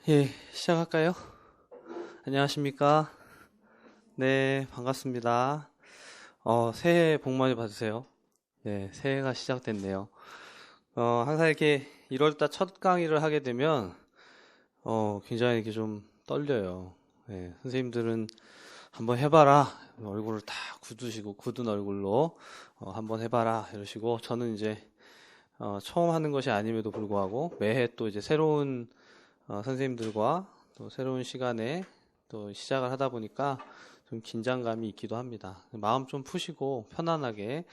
예, 시작할까요? 안녕하십니까? 네, 반갑습니다. 새해 복 많이 받으세요. 네, 새해가 시작됐네요. 항상 이렇게 1월달 첫 강의를 하게 되면, 굉장히 이렇게 좀 떨려요. 네, 선생님들은 한번 해봐라. 얼굴을 다 굳으시고, 굳은 얼굴로, 한번 해봐라. 이러시고, 저는 이제, 처음 하는 것이 아님에도 불구하고, 매해 또 이제 새로운 선생님들과 또 새로운 시간에 또 시작을 하다 보니까 좀 긴장감이 있기도 합니다. 마음 좀 푸시고 편안하게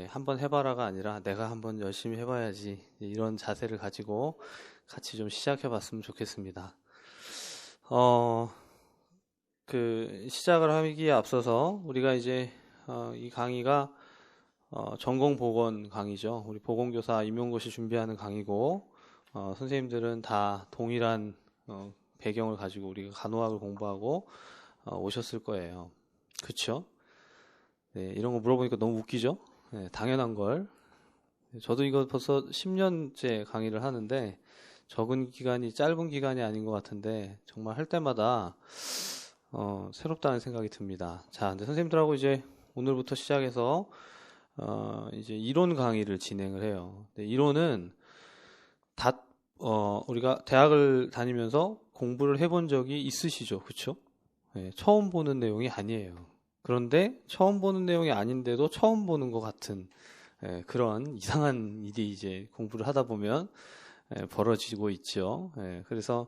한번 해봐라가 아니라 내가 한번 열심히 해봐야지 이런 자세를 가지고 같이 좀 시작해봤으면 좋겠습니다. 시작을 하기에 앞서서 우리가 이제 이 강의가 전공 보건 강의죠. 우리 보건교사 임용고시 준비하는 강의고 선생님들은 다 동일한 배경을 가지고 우리가 간호학을 공부하고 오셨을 거예요. 그쵸? 네, 이런 거 물어보니까 너무 웃기죠? 네, 당연한 걸. 저도 이거 벌써 10년째 강의를 하는데 적은 기간이 짧은 기간이 아닌 것 같은데 정말 할 때마다 새롭다는 생각이 듭니다. 자, 근데 선생님들하고 이제 오늘부터 시작해서 이제 이론 강의를 진행을 해요. 이론은 다 우리가 대학을 다니면서 공부를 해본 적이 있으시죠? 그쵸? 네, 처음 보는 내용이 아니에요. 그런데 처음 보는 내용이 아닌데도 처음 보는 것 같은 그런 이상한 일이 이제 공부를 하다 보면 벌어지고 있죠. 그래서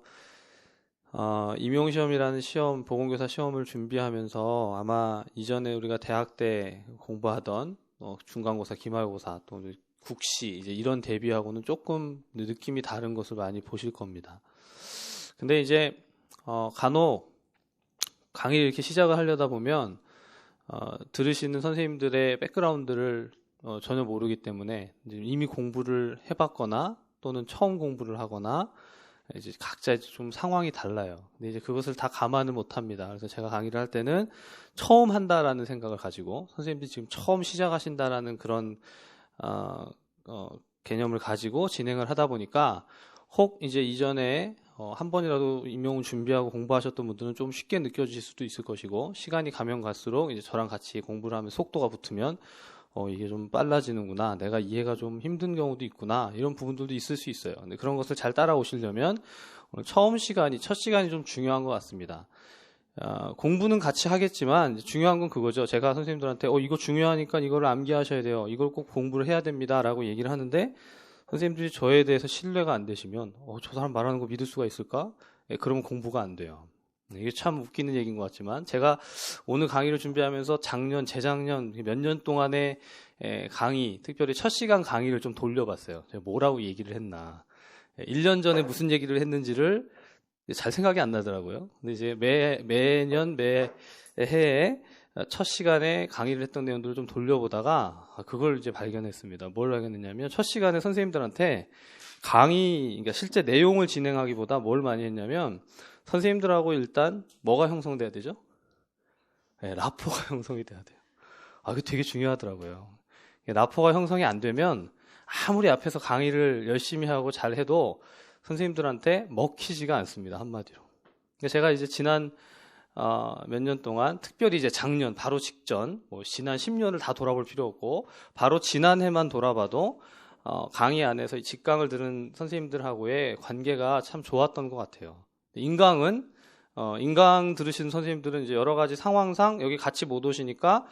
임용시험이라는 시험, 보건교사 시험을 준비하면서 아마 이전에 우리가 대학 때 공부하던 중간고사, 기말고사, 또 국시 이제 이런 대비하고는 조금 느낌이 다른 것을 많이 보실 겁니다. 근데 이제 간혹 강의를 이렇게 시작을 하려다 보면 들으시는 선생님들의 백그라운드를 전혀 모르기 때문에 이미 공부를 해봤거나 또는 처음 공부를 하거나 이제 각자 좀 상황이 달라요. 근데 이제 그것을 다 감안을 못합니다. 그래서 제가 강의를 할 때는 처음 한다라는 생각을 가지고 선생님들이 지금 처음 시작하신다라는 그런 개념을 가지고 진행을 하다 보니까 혹 이제 이전에 한 번이라도 임용을 준비하고 공부하셨던 분들은 좀 쉽게 느껴지실 수도 있을 것이고 시간이 가면 갈수록 이제 저랑 같이 공부를 하면 속도가 붙으면 이게 좀 빨라지는구나, 내가 이해가 좀 힘든 경우도 있구나, 이런 부분들도 있을 수 있어요. 근데 그런 것을 잘 따라오시려면 오늘 첫 시간이 좀 중요한 것 같습니다. 공부는 같이 하겠지만 중요한 건 그거죠. 제가 선생님들한테 이거 중요하니까 이거를 암기하셔야 돼요, 이걸 꼭 공부를 해야 됩니다 라고 얘기를 하는데 선생님들이 저에 대해서 신뢰가 안 되시면 저 사람 말하는 거 믿을 수가 있을까? 그러면 공부가 안 돼요. 이게 참 웃기는 얘기인 것 같지만 제가 오늘 강의를 준비하면서 작년, 재작년 몇 년 동안의 강의, 특별히 첫 시간 강의를 좀 돌려봤어요. 제가 뭐라고 얘기를 했나. 1년 전에 무슨 얘기를 했는지를 잘 생각이 안 나더라고요. 근데 이제 매년 매 해에 첫 시간에 강의를 했던 내용들을 좀 돌려보다가 그걸 이제 발견했습니다. 뭘 발견했냐면 첫 시간에 선생님들한테 그러니까 실제 내용을 진행하기보다 뭘 많이 했냐면 선생님들하고 일단 뭐가 형성돼야 되죠? 네, 라포가 형성이 돼야 돼요. 그게 되게 중요하더라고요. 라포가 형성이 안 되면 아무리 앞에서 강의를 열심히 하고 잘 해도 선생님들한테 먹히지가 않습니다. 한마디로. 제가 이제 지난 몇 년 동안, 특별히 이제 작년 바로 직전, 지난 10년을 다 돌아볼 필요 없고 바로 지난해만 돌아봐도 강의 안에서 직강을 들은 선생님들하고의 관계가 참 좋았던 것 같아요. 인강 들으시는 선생님들은 이제 여러 가지 상황상 여기 같이 못 오시니까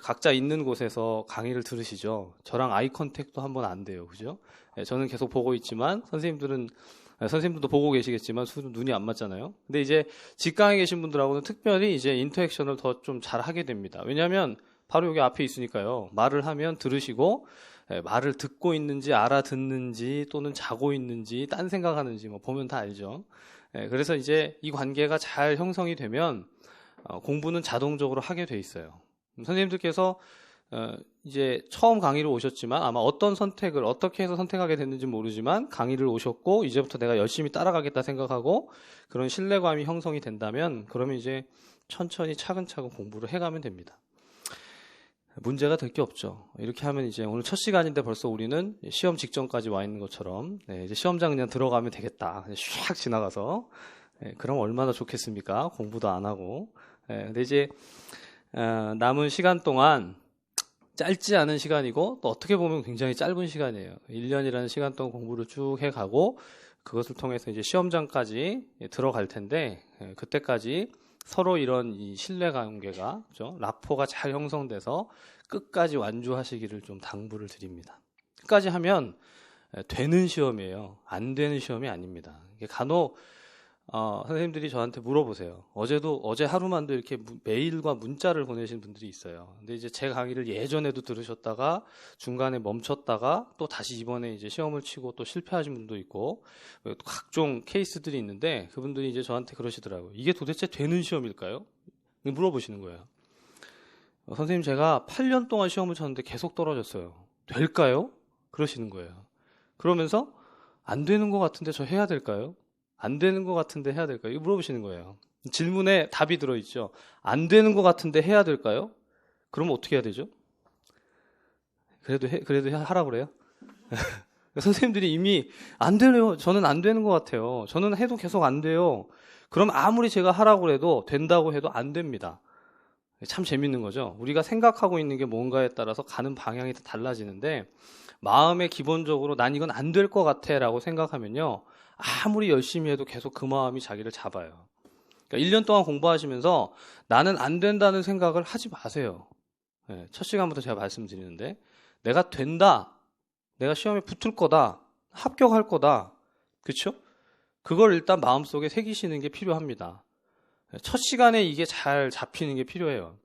각자 있는 곳에서 강의를 들으시죠. 저랑 아이 컨택도 한번 안 돼요. 그죠? 저는 계속 보고 있지만 선생님들도 보고 계시겠지만 눈이 안 맞잖아요. 근데 이제 직강에 계신 분들하고는 특별히 이제 인터액션을 더 좀 잘 하게 됩니다. 왜냐하면 바로 여기 앞에 있으니까요. 말을 하면 들으시고 말을 듣고 있는지 알아듣는지 또는 자고 있는지 딴 생각하는지 보면 다 알죠. 그래서 이제 이 관계가 잘 형성이 되면 공부는 자동적으로 하게 돼 있어요. 선생님들께서 이제 처음 강의를 오셨지만 아마 어떤 선택을 어떻게 해서 선택하게 됐는지 모르지만 강의를 오셨고 이제부터 내가 열심히 따라가겠다 생각하고 그런 신뢰감이 형성이 된다면 그러면 이제 천천히 차근차근 공부를 해가면 됩니다. 문제가 될 게 없죠. 이렇게 하면 이제 오늘 첫 시간인데 벌써 우리는 시험 직전까지 와 있는 것처럼 이제 시험장 그냥 들어가면 되겠다. 샥 지나가서 그럼 얼마나 좋겠습니까? 공부도 안 하고. 근데 이제 남은 시간 동안 짧지 않은 시간이고 또 어떻게 보면 굉장히 짧은 시간이에요. 1년이라는 시간 동안 공부를 쭉 해가고 그것을 통해서 이제 시험장까지 들어갈 텐데 그때까지 서로 이런 이 신뢰 관계가, 그죠? 라포가 잘 형성돼서 끝까지 완주하시기를 좀 당부를 드립니다. 끝까지 하면 되는 시험이에요. 안 되는 시험이 아닙니다. 이게 간혹 선생님들이 저한테 물어보세요. 어제 하루만도 이렇게 메일과 문자를 보내신 분들이 있어요. 근데 이제 제 강의를 예전에도 들으셨다가 중간에 멈췄다가 또 다시 이번에 이제 시험을 치고 또 실패하신 분도 있고 또 각종 케이스들이 있는데 그분들이 이제 저한테 그러시더라고요. 이게 도대체 되는 시험일까요? 물어보시는 거예요. 선생님, 제가 8년 동안 시험을 쳤는데 계속 떨어졌어요. 될까요? 그러시는 거예요. 그러면서 안 되는 것 같은데 저 해야 될까요? 안 되는 것 같은데 해야 될까요? 이거 물어보시는 거예요. 질문에 답이 들어있죠. 안 되는 것 같은데 해야 될까요? 그러면 어떻게 해야 되죠? 그래도 하라고 그래요? 선생님들이 이미 안 돼요. 저는 안 되는 것 같아요. 저는 해도 계속 안 돼요. 그럼 아무리 제가 하라고 해도 된다고 해도 안 됩니다. 참 재밌는 거죠. 우리가 생각하고 있는 게 뭔가에 따라서 가는 방향이 다 달라지는데 마음에 기본적으로 난 이건 안 될 것 같아 라고 생각하면요. 아무리 열심히 해도 계속 그 마음이 자기를 잡아요. 그러니까 1년 동안 공부하시면서 나는 안 된다는 생각을 하지 마세요. 첫 시간부터 제가 말씀드리는데 내가 된다. 내가 시험에 붙을 거다. 합격할 거다. 그렇죠? 그걸 일단 마음속에 새기시는 게 필요합니다. 첫 시간에 이게 잘 잡히는 게 필요해요.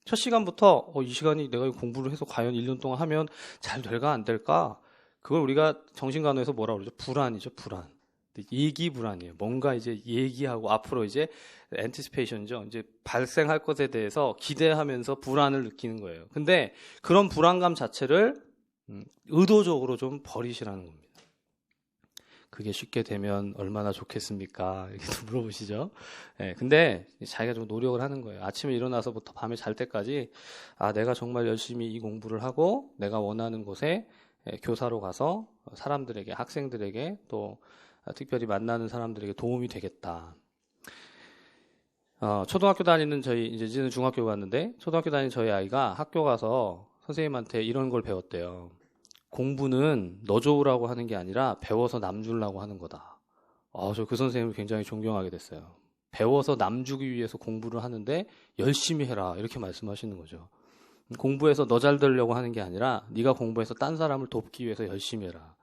첫 시간부터 이 시간이 내가 공부를 해서 과연 1년 동안 하면 잘 될까 안 될까? 그걸 우리가 정신간호에서 뭐라고 그러죠? 불안이죠, 불안. 얘기 불안이에요. 뭔가 이제 얘기하고 앞으로 이제 엔티시페이션이죠. 이제 발생할 것에 대해서 기대하면서 불안을 느끼는 거예요. 근데 그런 불안감 자체를 의도적으로 좀 버리시라는 겁니다. 그게 쉽게 되면 얼마나 좋겠습니까? 이렇게 물어보시죠. 근데 자기가 좀 노력을 하는 거예요. 아침에 일어나서부터 밤에 잘 때까지 내가 정말 열심히 이 공부를 하고 내가 원하는 곳에 교사로 가서 사람들에게, 학생들에게 또 특별히 만나는 사람들에게 도움이 되겠다. 초등학교 다니는 이제는 중학교 갔는데 초등학교 다니는 저희 아이가 학교 가서 선생님한테 이런 걸 배웠대요. 공부는 너 좋으라고 하는 게 아니라 배워서 남 주려고 하는 거다. 저 그 선생님을 굉장히 존경하게 됐어요. 배워서 남 주기 위해서 공부를 하는데 열심히 해라 이렇게 말씀하시는 거죠. 공부해서 너 잘 되려고 하는 게 아니라 네가 공부해서 딴 사람을 돕기 위해서 열심히 해라.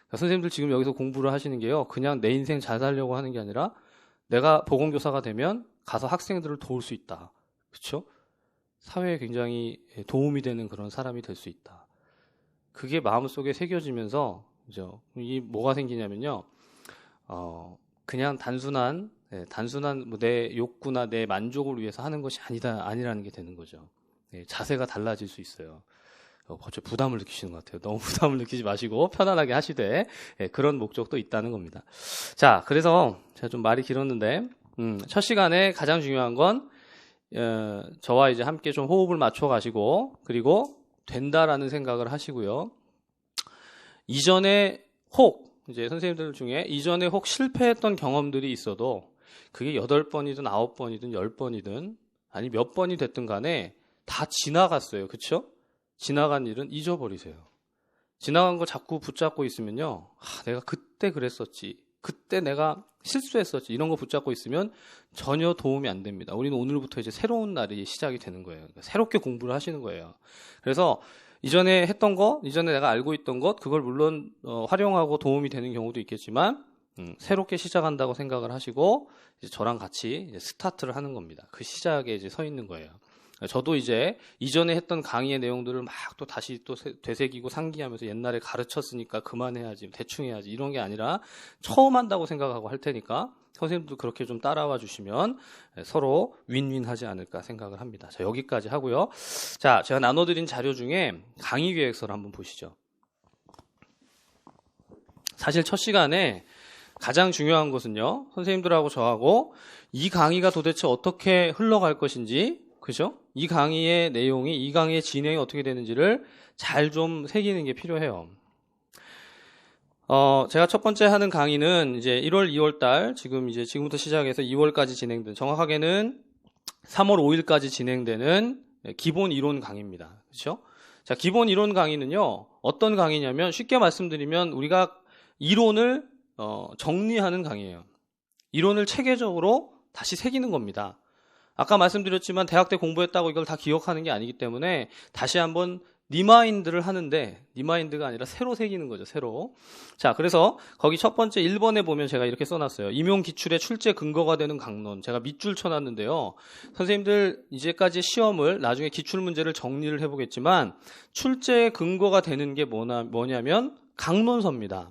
그러니까 선생님들 지금 여기서 공부를 하시는 게요. 그냥 내 인생 잘 살려고 하는 게 아니라 내가 보건교사가 되면 가서 학생들을 도울 수 있다. 그렇죠? 사회에 굉장히 도움이 되는 그런 사람이 될 수 있다. 그게 마음속에 새겨지면서 그죠? 이 뭐가 생기냐면요. 그냥 단순한 내 욕구나 내 만족을 위해서 하는 것이 아니라는 게 되는 거죠. 자세가 달라질 수 있어요. 벌써 부담을 느끼시는 것 같아요. 너무 부담을 느끼지 마시고 편안하게 하시되 그런 목적도 있다는 겁니다. 자, 그래서 제가 좀 말이 길었는데 첫 시간에 가장 중요한 건 저와 이제 함께 좀 호흡을 맞춰 가시고 그리고 된다라는 생각을 하시고요. 이전에 이제 선생님들 중에 이전에 실패했던 경험들이 있어도 그게 8번이든 9번이든 10번이든 아니 몇 번이 됐든 간에 다 지나갔어요. 그렇죠? 지나간 일은 잊어버리세요. 지나간 거 자꾸 붙잡고 있으면요. 내가 그때 그랬었지. 그때 내가 실수했었지. 이런 거 붙잡고 있으면 전혀 도움이 안 됩니다. 우리는 오늘부터 이제 새로운 날이 시작이 되는 거예요. 그러니까 새롭게 공부를 하시는 거예요. 그래서 이전에 했던 것, 이전에 내가 알고 있던 것, 그걸 물론 활용하고 도움이 되는 경우도 있겠지만 새롭게 시작한다고 생각을 하시고 이제 저랑 같이 이제 스타트를 하는 겁니다. 그 시작에 이제 서 있는 거예요. 저도 이제 이전에 했던 강의의 내용들을 막 또 다시 또 되새기고 상기하면서 옛날에 가르쳤으니까 그만해야지, 대충 해야지 이런 게 아니라 처음 한다고 생각하고 할 테니까 선생님도 그렇게 좀 따라와 주시면 서로 윈윈하지 않을까 생각을 합니다. 자, 여기까지 하고요. 자, 제가 나눠드린 자료 중에 강의 계획서를 한번 보시죠. 사실 첫 시간에 가장 중요한 것은요. 선생님들하고 저하고 이 강의가 도대체 어떻게 흘러갈 것인지 그죠? 이 강의의 내용이, 이 강의의 진행이 어떻게 되는지를 잘 좀 새기는 게 필요해요. 제가 첫 번째 하는 강의는 이제 1월, 2월 달, 지금부터 시작해서 2월까지 진행된, 정확하게는 3월 5일까지 진행되는 기본 이론 강의입니다. 그렇죠? 자, 기본 이론 강의는요, 어떤 강의냐면, 쉽게 말씀드리면, 우리가 이론을, 정리하는 강의예요. 이론을 체계적으로 다시 새기는 겁니다. 아까 말씀드렸지만, 대학 때 공부했다고 이걸 다 기억하는 게 아니기 때문에, 다시 한번 리마인드를 하는데, 리마인드가 아니라 새로 새기는 거죠, 새로. 자, 그래서 거기 첫 번째 1번에 보면 제가 이렇게 써놨어요. 임용 기출의 출제 근거가 되는 강론. 제가 밑줄 쳐놨는데요. 선생님들 이제까지 시험을 나중에 기출 문제를 정리를 해보겠지만, 출제 근거가 되는 게 뭐냐면 강론서입니다.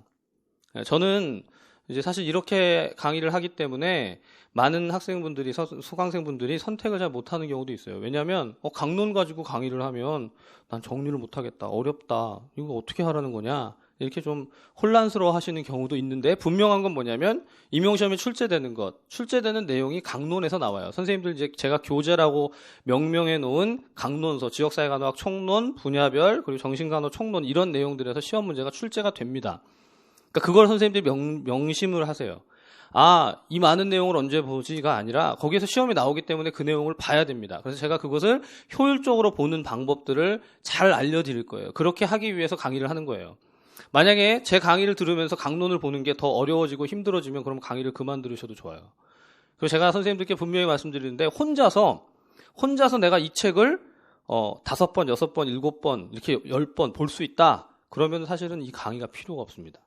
저는 이제 사실 이렇게 강의를 하기 때문에 많은 학생분들이, 수강생분들이 선택을 잘 못하는 경우도 있어요. 왜냐하면 강론 가지고 강의를 하면 난 정리를 못하겠다, 어렵다, 이거 어떻게 하라는 거냐, 이렇게 좀 혼란스러워 하시는 경우도 있는데, 분명한 건 뭐냐면 임용시험에 출제되는 내용이 강론에서 나와요. 선생님들 이제 제가 교재라고 명명해 놓은 강론서, 지역사회간호학 총론, 분야별, 그리고 정신간호 총론, 이런 내용들에서 시험 문제가 출제가 됩니다. 그러니까 그걸 선생님들이 명심을 하세요. 이 많은 내용을 언제 보지가 아니라 거기에서 시험이 나오기 때문에 그 내용을 봐야 됩니다. 그래서 제가 그것을 효율적으로 보는 방법들을 잘 알려드릴 거예요. 그렇게 하기 위해서 강의를 하는 거예요. 만약에 제 강의를 들으면서 강론을 보는 게 더 어려워지고 힘들어지면 그럼 강의를 그만 들으셔도 좋아요. 그리고 제가 선생님들께 분명히 말씀드리는데, 혼자서 내가 이 책을 5번, 6번, 7번, 이렇게 10번 볼 수 있다. 그러면 사실은 이 강의가 필요가 없습니다.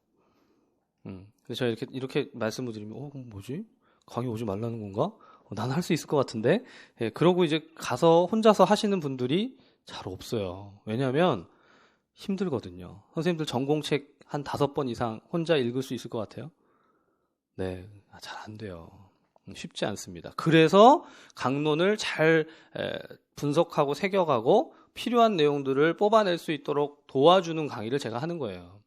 그래서 제가 이렇게 말씀을 드리면, 뭐지? 강의 오지 말라는 건가? 나는 할 수 있을 것 같은데? 예, 그러고 이제 가서 혼자서 하시는 분들이 잘 없어요. 왜냐하면 힘들거든요. 선생님들 전공책 한 5번 이상 혼자 읽을 수 있을 것 같아요? 네, 잘 안 돼요. 쉽지 않습니다. 그래서 강론을 잘 분석하고 새겨가고 필요한 내용들을 뽑아낼 수 있도록 도와주는 강의를 제가 하는 거예요.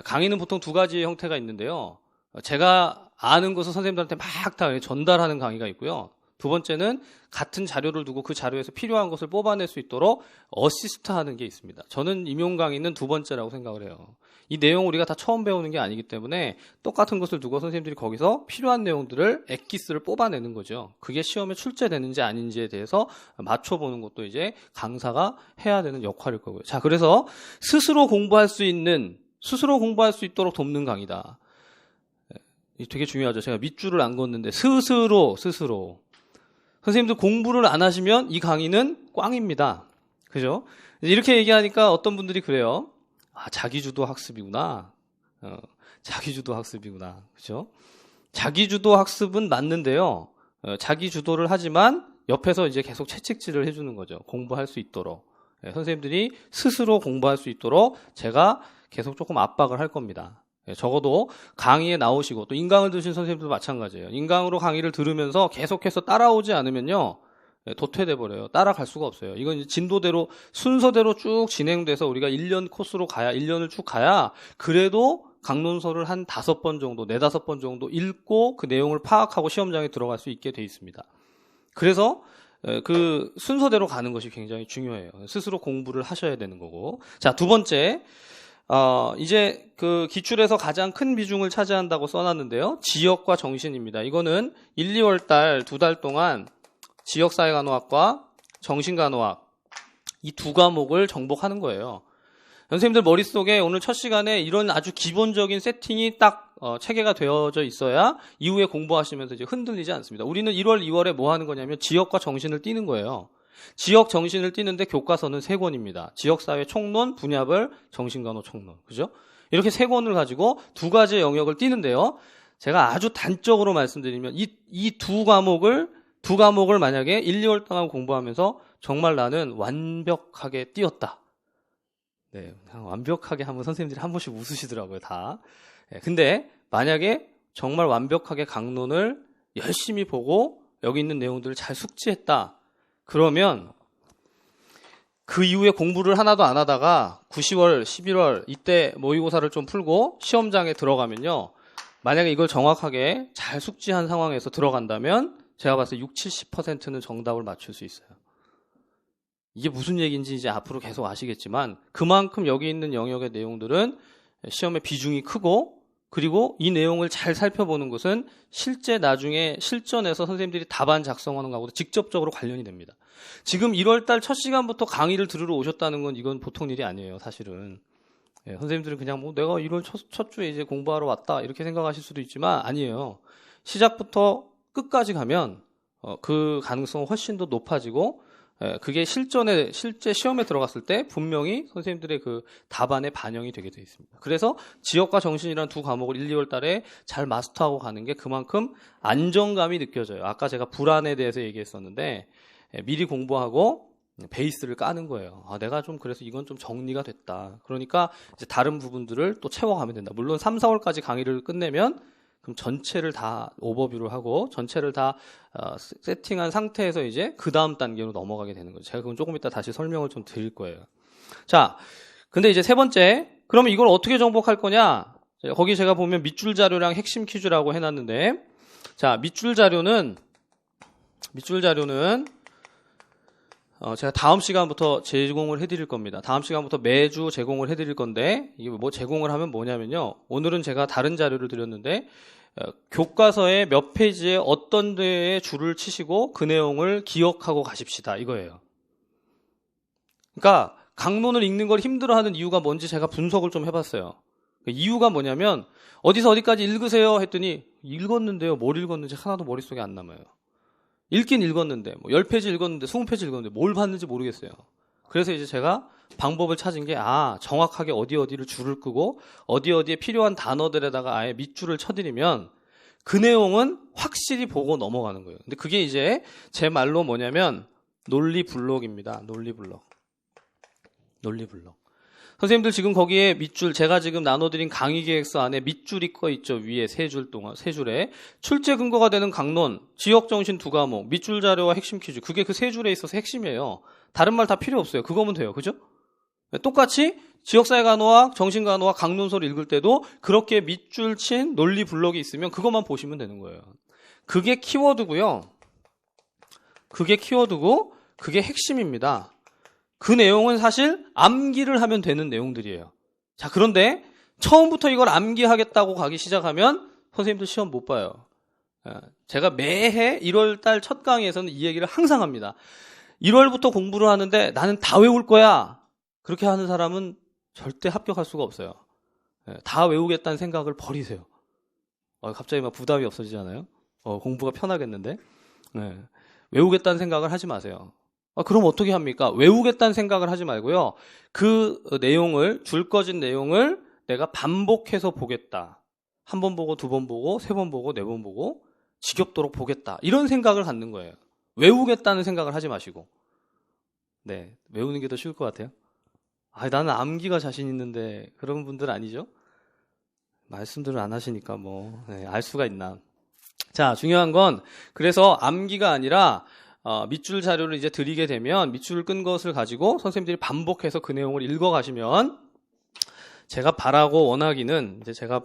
강의는 보통 두 가지의 형태가 있는데요. 제가 아는 것을 선생님들한테 막 다 전달하는 강의가 있고요. 두 번째는 같은 자료를 두고 그 자료에서 필요한 것을 뽑아낼 수 있도록 어시스트하는 게 있습니다. 저는 임용 강의는 두 번째라고 생각을 해요. 이 내용 우리가 다 처음 배우는 게 아니기 때문에 똑같은 것을 두고 선생님들이 거기서 필요한 내용들을 엑기스를 뽑아내는 거죠. 그게 시험에 출제되는지 아닌지에 대해서 맞춰보는 것도 이제 강사가 해야 되는 역할일 거고요. 자, 그래서 스스로 공부할 수 있도록 돕는 강의다. 되게 중요하죠. 제가 밑줄을 안 걷는데, 스스로. 선생님들 공부를 안 하시면 이 강의는 꽝입니다. 그죠? 이렇게 얘기하니까 어떤 분들이 그래요. 자기주도 학습이구나. 자기주도 학습이구나. 그죠? 자기주도 학습은 맞는데요. 자기주도를 하지만 옆에서 이제 계속 채찍질을 해주는 거죠. 공부할 수 있도록. 선생님들이 스스로 공부할 수 있도록 제가 계속 조금 압박을 할 겁니다. 적어도 강의에 나오시고, 또 인강을 드신 선생님들도 마찬가지예요. 인강으로 강의를 들으면서 계속해서 따라오지 않으면요, 도태돼 버려요. 따라갈 수가 없어요. 이건 진도대로, 순서대로 쭉 진행돼서 우리가 1년 코스로 가야, 1년을 쭉 가야 그래도 강론서를 한 5번 정도, 4-5번 정도 읽고 그 내용을 파악하고 시험장에 들어갈 수 있게 돼 있습니다. 그래서 그 순서대로 가는 것이 굉장히 중요해요. 스스로 공부를 하셔야 되는 거고. 자, 두 번째, 이제 그 기출에서 가장 큰 비중을 차지한다고 써놨는데요. 지역과 정신입니다. 이거는 1, 2월 달 2달 동안 지역사회간호학과 정신간호학 이 두 과목을 정복하는 거예요. 선생님들 머릿속에 오늘 첫 시간에 이런 아주 기본적인 세팅이 딱 체계가 되어져 있어야 이후에 공부하시면서 이제 흔들리지 않습니다. 우리는 1월, 2월에 뭐 하는 거냐면 지역과 정신을 띄는 거예요. 지역 정신을 띄는데 교과서는 3권입니다. 지역사회 총론, 분야별, 정신간호 총론. 그죠? 이렇게 3권을 가지고 두 가지의 영역을 띄는데요. 제가 아주 단적으로 말씀드리면 이 두 과목을 만약에 1, 2월 동안 공부하면서 정말 나는 완벽하게 띄었다. 네, 완벽하게 하면 선생님들이 한 번씩 웃으시더라고요, 다. 네, 근데 만약에 정말 완벽하게 강론을 열심히 보고 여기 있는 내용들을 잘 숙지했다. 그러면 그 이후에 공부를 하나도 안 하다가 9, 10월, 11월 이때 모의고사를 좀 풀고 시험장에 들어가면요. 만약에 이걸 정확하게 잘 숙지한 상황에서 들어간다면 제가 봤을 때 60, 70%는 정답을 맞출 수 있어요. 이게 무슨 얘기인지 이제 앞으로 계속 아시겠지만 그만큼 여기 있는 영역의 내용들은 시험의 비중이 크고, 그리고 이 내용을 잘 살펴보는 것은 실제 나중에 실전에서 선생님들이 답안 작성하는 것하고도 직접적으로 관련이 됩니다. 지금 1월달 첫 시간부터 강의를 들으러 오셨다는 건 이건 보통 일이 아니에요, 사실은. 선생님들은 그냥 뭐 내가 1월 첫 주에 이제 공부하러 왔다 이렇게 생각하실 수도 있지만 아니에요. 시작부터 끝까지 가면 그 가능성은 훨씬 더 높아지고, 그게 실제 시험에 들어갔을 때 분명히 선생님들의 그 답안에 반영이 되게 되어 있습니다. 그래서 지역과 정신이라는 두 과목을 1, 2월 달에 잘 마스터하고 가는 게 그만큼 안정감이 느껴져요. 아까 제가 불안에 대해서 얘기했었는데, 미리 공부하고 베이스를 까는 거예요. 내가 좀 그래서 이건 좀 정리가 됐다. 그러니까 이제 다른 부분들을 또 채워가면 된다. 물론 3, 4월까지 강의를 끝내면 그럼 전체를 다 오버뷰를 하고 전체를 다 세팅한 상태에서 이제 그 다음 단계로 넘어가게 되는 거죠. 제가 그건 조금 이따 다시 설명을 좀 드릴 거예요. 자, 근데 이제 세 번째, 그러면 이걸 어떻게 정복할 거냐? 거기 제가 보면 밑줄 자료랑 핵심 퀴즈라고 해놨는데, 자, 밑줄 자료는 제가 다음 시간부터 제공을 해드릴 겁니다. 다음 시간부터 매주 제공을 해드릴 건데, 이게 뭐 제공을 하면 뭐냐면요. 오늘은 제가 다른 자료를 드렸는데, 교과서의 몇 페이지에 어떤 데에 줄을 치시고 그 내용을 기억하고 가십시다. 이거예요. 그러니까 강론을 읽는 걸 힘들어하는 이유가 뭔지 제가 분석을 좀 해봤어요. 이유가 뭐냐면 어디서 어디까지 읽으세요 했더니 읽었는데요. 뭘 읽었는지 하나도 머릿속에 안 남아요. 읽긴 읽었는데 뭐 10페이지 읽었는데 20페이지 읽었는데 뭘 봤는지 모르겠어요. 그래서 이제 제가 방법을 찾은 게 정확하게 어디를 줄을 끄고 어디에 필요한 단어들에다가 아예 밑줄을 쳐드리면 그 내용은 확실히 보고 넘어가는 거예요. 근데 그게 이제 제 말로 뭐냐면 논리블록입니다. 논리블록. 선생님들 지금 거기에 밑줄, 제가 지금 나눠드린 강의계획서 안에 밑줄이 꺼 있죠. 위에 세 줄에. 출제 근거가 되는 강론, 지역정신 두 과목, 밑줄 자료와 핵심 퀴즈. 그게 그 세 줄에 있어서 핵심이에요. 다른 말 다 필요 없어요. 그거면 돼요. 그죠? 똑같이 지역사회 간호학, 정신간호학, 강론서를 읽을 때도 그렇게 밑줄 친 논리 블록이 있으면 그것만 보시면 되는 거예요. 그게 키워드고요. 그게 핵심입니다. 그 내용은 사실 암기를 하면 되는 내용들이에요. 자, 그런데 처음부터 이걸 암기하겠다고 가기 시작하면 선생님들 시험 못 봐요. 제가 매해 1월달 첫 강의에서는 이 얘기를 항상 합니다. 1월부터 공부를 하는데 나는 다 외울 거야. 그렇게 하는 사람은 절대 합격할 수가 없어요. 다 외우겠다는 생각을 버리세요. 갑자기 막 부담이 없어지잖아요. 공부가 편하겠는데. 외우겠다는 생각을 하지 마세요. 그럼 어떻게 합니까? 외우겠다는 생각을 하지 말고요. 그 내용을, 줄 꺼진 내용을 내가 반복해서 보겠다. 한 번 보고, 두 번 보고, 세 번 보고, 네 번 보고, 지겹도록 보겠다. 이런 생각을 갖는 거예요. 외우겠다는 생각을 하지 마시고. 네, 외우는 게 더 쉬울 것 같아요. 나는 암기가 자신 있는데 그런 분들 아니죠? 말씀들을 안 하시니까 알 수가 있나. 자, 중요한 건 그래서 암기가 아니라 밑줄 자료를 이제 드리게 되면 밑줄을 끈 것을 가지고 선생님들이 반복해서 그 내용을 읽어가시면 제가 바라고 원하기는 이제 제가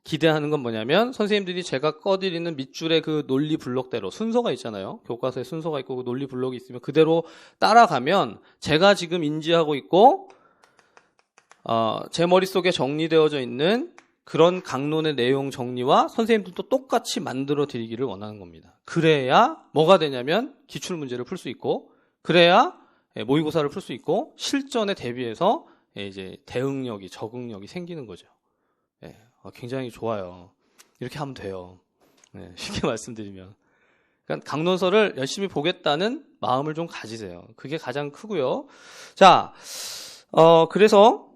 기대하는 건 뭐냐면 선생님들이 제가 꺼드리는 밑줄의 그 논리 블록대로 순서가 있잖아요. 교과서에 순서가 있고 그 논리 블록이 있으면 그대로 따라가면 제가 지금 인지하고 있고 제 머릿속에 정리되어져 있는 그런 강론의 내용 정리와 선생님들도 똑같이 만들어 드리기를 원하는 겁니다. 그래야 뭐가 되냐면 기출문제를 풀 수 있고 그래야 모의고사를 풀 수 있고 실전에 대비해서 이제 대응력이 적응력이 생기는 거죠. 굉장히 좋아요. 이렇게 하면 돼요. 쉽게 말씀드리면. 그러니까 강론서를 열심히 보겠다는 마음을 좀 가지세요. 그게 가장 크고요. 자, 그래서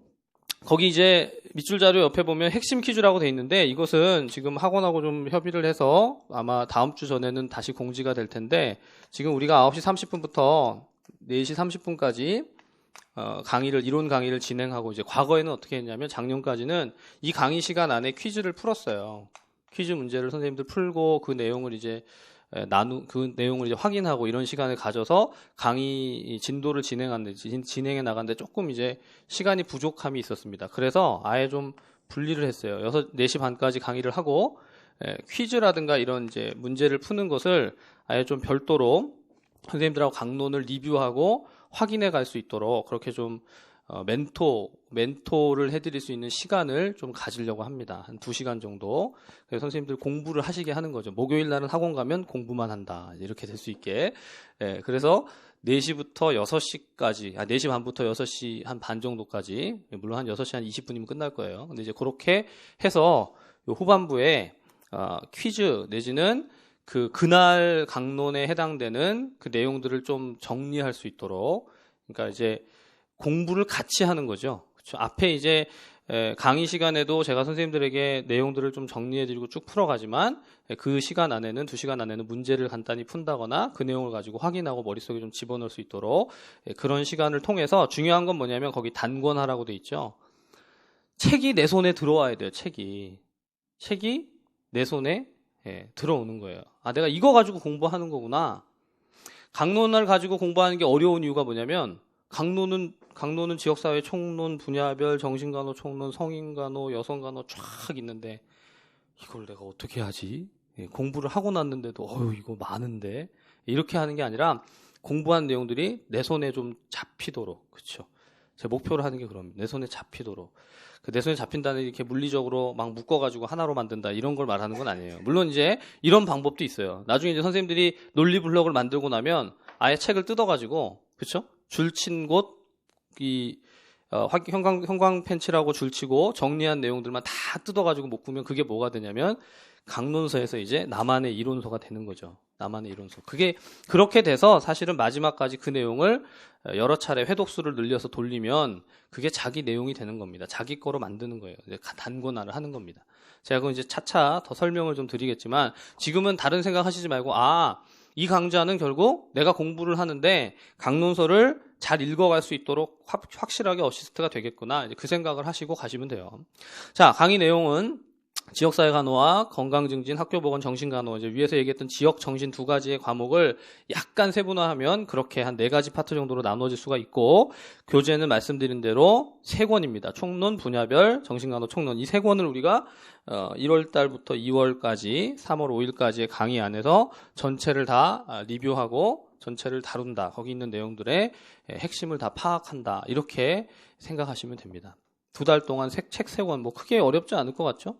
거기 이제 밑줄 자료 옆에 보면 핵심 퀴즈라고 돼 있는데 이것은 지금 학원하고 좀 협의를 해서 아마 다음 주 전에는 다시 공지가 될 텐데 지금 우리가 9시 30분부터 4시 30분까지 이론 강의를 진행하고 이제 과거에는 어떻게 했냐면 작년까지는 이 강의 시간 안에 퀴즈를 풀었어요. 퀴즈 문제를 선생님들 풀고 그 내용을 이제 확인하고 이런 시간을 가져서 강의 진도를 진행해 나가는데 조금 이제 시간이 부족함이 있었습니다. 그래서 아예 좀 분리를 했어요. 4시 반까지 강의를 하고 퀴즈라든가 이런 이제 문제를 푸는 것을 아예 좀 별도로 선생님들하고 강론을 리뷰하고 확인해 갈 수 있도록 그렇게 좀 멘토를 해드릴 수 있는 시간을 좀 가지려고 합니다. 한 2시간 정도. 그래서 선생님들 공부를 하시게 하는 거죠. 목요일 날은 학원 가면 공부만 한다. 이렇게 될 수 있게. 예, 그래서 4시부터 6시까지, 4시 반부터 6시 한 반 정도까지, 물론 한 6시 한 20분이면 끝날 거예요. 근데 이제 그렇게 해서 요 후반부에 퀴즈 내지는 그날 강론에 해당되는 그 내용들을 좀 정리할 수 있도록, 그러니까 이제 공부를 같이 하는 거죠. 그렇죠? 앞에 이제 강의 시간에도 제가 선생님들에게 내용들을 좀 정리해드리고 쭉 풀어가지만 그 시간 안에는 2시간 안에는 문제를 간단히 푼다거나 그 내용을 가지고 확인하고 머릿속에 좀 집어넣을 수 있도록 그런 시간을 통해서 중요한 건 뭐냐면 거기 단권하라고 돼 있죠. 책이 내 손에 들어와야 돼요. 책이 내 손에 들어오는 거예요. 내가 이거 가지고 공부하는 거구나. 강론을 가지고 공부하는 게 어려운 이유가 뭐냐면 강론은 지역사회 총론, 분야별, 정신간호 총론, 성인간호, 여성간호 쫙 있는데 이걸 내가 어떻게 하지? 공부를 하고 났는데도 이거 많은데 이렇게 하는 게 아니라 공부한 내용들이 내 손에 좀 잡히도록, 그렇죠? 제 목표를 하는 게 그럽니다. 내 손에 잡히도록. 내 손에 잡힌다는 이렇게 물리적으로 막 묶어가지고 하나로 만든다 이런 걸 말하는 건 아니에요. 물론 이제 이런 방법도 있어요. 나중에 이제 선생님들이 논리 블록을 만들고 나면 아예 책을 뜯어가지고, 그렇죠? 줄친 곳, 형광 펜치라고 줄치고 정리한 내용들만 다 뜯어가지고 묶으면 그게 뭐가 되냐면 강론서에서 이제 나만의 이론서가 되는 거죠. 나만의 이론서. 그게 그렇게 돼서 사실은 마지막까지 그 내용을 여러 차례 회독수를 늘려서 돌리면 그게 자기 내용이 되는 겁니다. 자기 거로 만드는 거예요. 단권화를 하는 겁니다. 제가 그건 이제 차차 더 설명을 좀 드리겠지만 지금은 다른 생각 하시지 말고 이 강좌는 결국 내가 공부를 하는데 강론서를 잘 읽어갈 수 있도록 확실하게 어시스트가 되겠구나. 이제 그 생각을 하시고 가시면 돼요. 자, 강의 내용은 지역사회 간호와 건강증진, 학교보건, 정신간호, 이제 위에서 얘기했던 지역 정신 2가지의 과목을 약간 세분화하면 그렇게 한 4가지 파트 정도로 나눠질 수가 있고, 교재는 말씀드린 대로 3권입니다. 총론, 분야별, 정신간호, 총론. 이 3권을 우리가 1월 달부터 2월까지, 3월 5일까지의 강의 안에서 전체를 다 리뷰하고 전체를 다룬다. 거기 있는 내용들의 핵심을 다 파악한다. 이렇게 생각하시면 됩니다. 2달 동안 책 3권, 뭐 크게 어렵지 않을 것 같죠?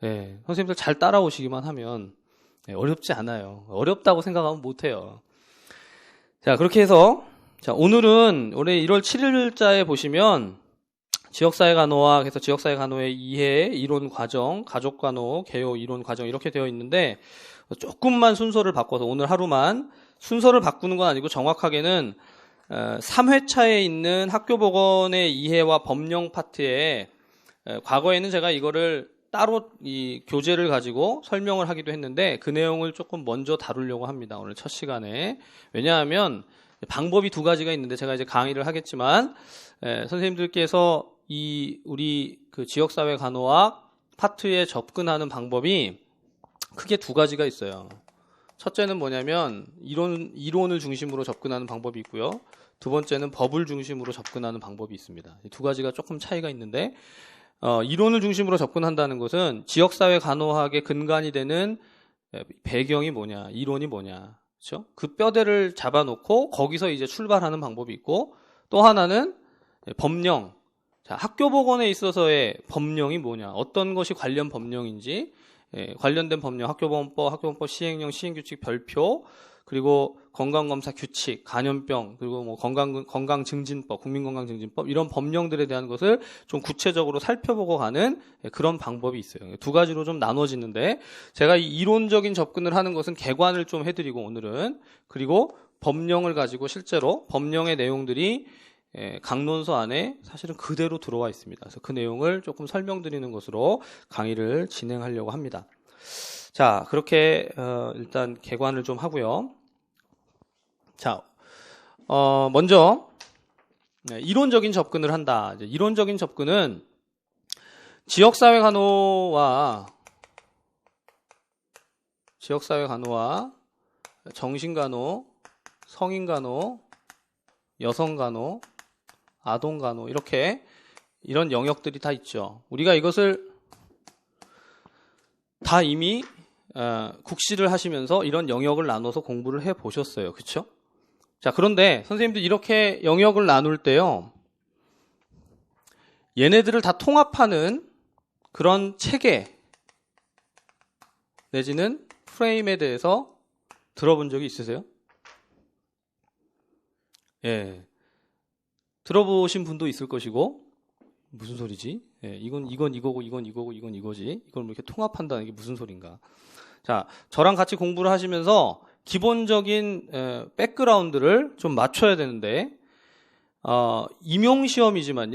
네, 선생님들 잘 따라오시기만 하면 어렵지 않아요. 어렵다고 생각하면 못해요. 자, 그렇게 해서 오늘은 올해 1월 7일자에 보시면 지역사회 간호와 그래서 지역사회 간호의 이해, 이론 과정, 가족 간호, 개요 이론 과정 이렇게 되어 있는데 조금만 순서를 바꿔서 오늘 하루만 순서를 바꾸는 건 아니고 정확하게는 3회차에 있는 학교보건의 이해와 법령 파트에 과거에는 제가 이거를 따로 이 교재를 가지고 설명을 하기도 했는데 그 내용을 조금 먼저 다루려고 합니다. 오늘 첫 시간에. 왜냐하면 방법이 2가지가 있는데 제가 이제 강의를 하겠지만 선생님들께서 우리 그 지역사회 간호학 파트에 접근하는 방법이 크게 2가지가 있어요. 첫째는 뭐냐면 이론을 중심으로 접근하는 방법이 있고요. 2번째는 법을 중심으로 접근하는 방법이 있습니다. 이 2가지가 조금 차이가 있는데 이론을 중심으로 접근한다는 것은 지역사회 간호학의 근간이 되는 배경이 뭐냐, 이론이 뭐냐, 그렇죠? 그 뼈대를 잡아놓고 거기서 이제 출발하는 방법이 있고, 또 하나는 법령. 자, 학교보건에 있어서의 법령이 뭐냐, 어떤 것이 관련 법령인지, 관련된 법령, 학교보건법 시행령, 시행규칙 별표, 그리고 건강검사 규칙, 간염병, 그리고 뭐 건강증진법, 국민건강증진법 이런 법령들에 대한 것을 좀 구체적으로 살펴보고 가는 그런 방법이 있어요. 2가지로 좀 나눠지는데 제가 이 이론적인 접근을 하는 것은 개관을 좀 해드리고 오늘은 그리고 법령을 가지고 실제로 법령의 내용들이 강론서 안에 사실은 그대로 들어와 있습니다. 그래서 그 내용을 조금 설명드리는 것으로 강의를 진행하려고 합니다. 자, 그렇게 일단 개관을 좀 하고요. 자, 먼저 이론적인 접근을 한다. 이제 이론적인 접근은 지역사회 간호와 정신간호, 성인간호, 여성간호, 아동간호 이런 영역들이 다 있죠. 우리가 이것을 다 이미 국시를 하시면서 이런 영역을 나눠서 공부를 해보셨어요. 그렇죠? 자, 그런데 선생님들 이렇게 영역을 나눌 때요. 얘네들을 다 통합하는 그런 체계 내지는 프레임에 대해서 들어본 적이 있으세요? 예. 들어보신 분도 있을 것이고, 무슨 소리지? 예, 이건 이거고, 이건 이거고, 이건 이거지. 이걸 뭐 이렇게 통합한다는 게 무슨 소린가? 자, 저랑 같이 공부를 하시면서 기본적인 백그라운드를 좀 맞춰야 되는데, 임용시험이지만,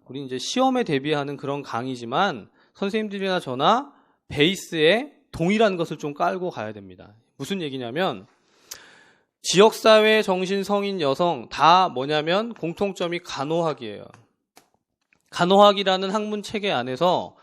우리 이제 시험에 대비하는 그런 강의지만, 선생님들이나 저나 베이스에 동일한 것을 좀 깔고 가야 됩니다. 무슨 얘기냐면, 지역사회, 정신, 성인, 여성 다 뭐냐면 공통점이 간호학이에요. 간호학이라는 학문 체계 안에서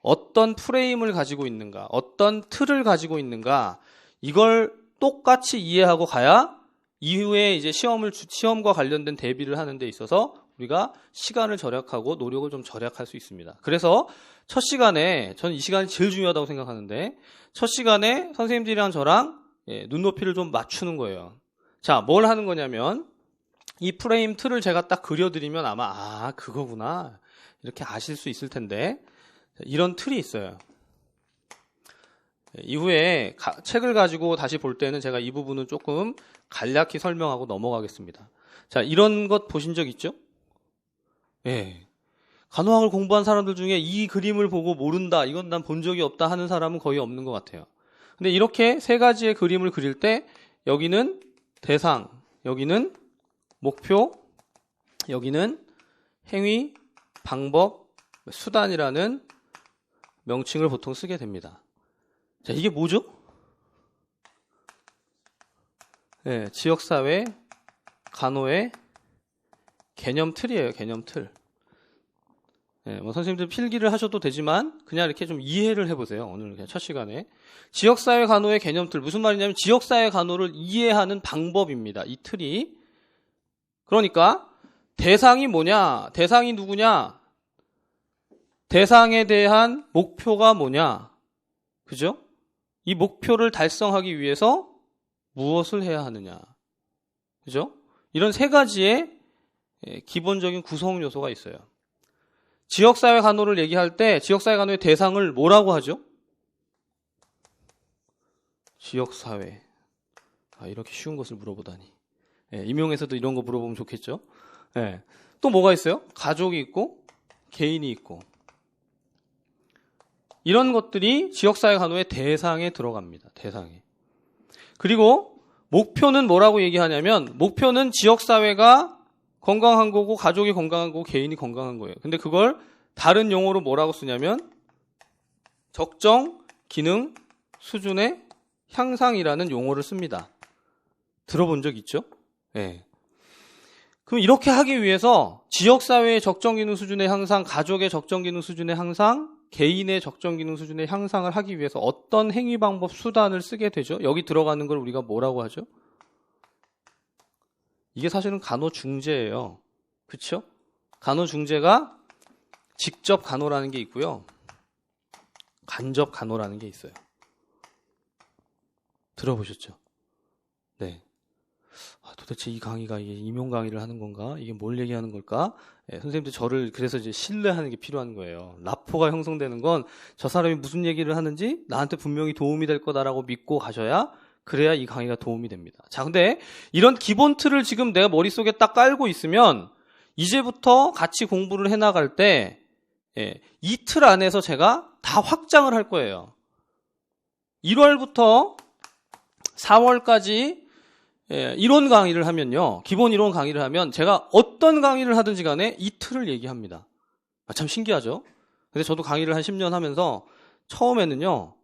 어떤 프레임을 가지고 있는가, 어떤 틀을 가지고 있는가, 이걸 똑같이 이해하고 가야 이후에 이제 시험과 관련된 대비를 하는 데 있어서 우리가 시간을 절약하고 노력을 좀 절약할 수 있습니다. 그래서 첫 시간에, 저는 이 시간이 제일 중요하다고 생각하는데, 첫 시간에 선생님들이랑 저랑 눈높이를 좀 맞추는 거예요. 자, 뭘 하는 거냐면 이 프레임 틀을 제가 딱 그려드리면 아마 그거구나 이렇게 아실 수 있을 텐데, 이런 틀이 있어요. 이후에 책을 가지고 다시 볼 때는 제가 이 부분은 조금 간략히 설명하고 넘어가겠습니다. 자, 이런 것 보신 적 있죠? 예. 간호학을 공부한 사람들 중에 이 그림을 보고 모른다, 이건 난 본 적이 없다 하는 사람은 거의 없는 것 같아요. 근데 이렇게 세 가지의 그림을 그릴 때 여기는 대상, 여기는 목표, 여기는 행위, 방법, 수단이라는 명칭을 보통 쓰게 됩니다. 자, 이게 뭐죠? 네, 지역사회, 간호의 개념 틀이에요, 개념 틀. 네, 뭐 선생님들 필기를 하셔도 되지만 그냥 이렇게 좀 이해를 해보세요. 오늘 그냥 첫 시간에. 지역사회 간호의 개념틀, 무슨 말이냐면 지역사회 간호를 이해하는 방법입니다. 이 틀이. 그러니까 대상이 뭐냐, 대상이 누구냐, 대상에 대한 목표가 뭐냐, 그죠? 이 목표를 달성하기 위해서 무엇을 해야 하느냐, 그죠? 이런 세 가지의 기본적인 구성 요소가 있어요. 지역사회 간호를 얘기할 때 지역사회 간호의 대상을 뭐라고 하죠? 지역사회. 이렇게 쉬운 것을 물어보다니. 임용에서도 이런 거 물어보면 좋겠죠? 또 뭐가 있어요? 가족이 있고 개인이 있고. 이런 것들이 지역사회 간호의 대상에 들어갑니다. 대상에. 그리고 목표는 뭐라고 얘기하냐면, 목표는 지역사회가 건강한 거고 가족이 건강한 거고 개인이 건강한 거예요. 근데 그걸 다른 용어로 뭐라고 쓰냐면 적정 기능 수준의 향상이라는 용어를 씁니다. 들어본 적 있죠? 네. 그럼 이렇게 하기 위해서 지역사회의 적정 기능 수준의 향상, 가족의 적정 기능 수준의 향상, 개인의 적정 기능 수준의 향상을 하기 위해서 어떤 행위 방법 수단을 쓰게 되죠? 여기 들어가는 걸 우리가 뭐라고 하죠? 이게 사실은 간호중재예요. 그렇죠? 간호중재가 직접 간호라는 게 있고요. 간접 간호라는 게 있어요. 들어보셨죠? 네. 도대체 이 강의가 이게 임용 강의를 하는 건가? 이게 뭘 얘기하는 걸까? 선생님들 저를 그래서 이제 신뢰하는 게 필요한 거예요. 라포가 형성되는 건 저 사람이 무슨 얘기를 하는지 나한테 분명히 도움이 될 거다라고 믿고 가셔야, 그래야 이 강의가 도움이 됩니다. 자, 근데 이런 기본 틀을 지금 내가 머릿속에 딱 깔고 있으면 이제부터 같이 공부를 해나갈 때 이 틀 안에서 제가 다 확장을 할 거예요. 1월부터 4월까지 이론 강의를 하면요, 기본 이론 강의를 하면 제가 어떤 강의를 하든지 간에 이 틀을 얘기합니다. 참 신기하죠? 근데 저도 강의를 한 10년 하면서 처음에는요,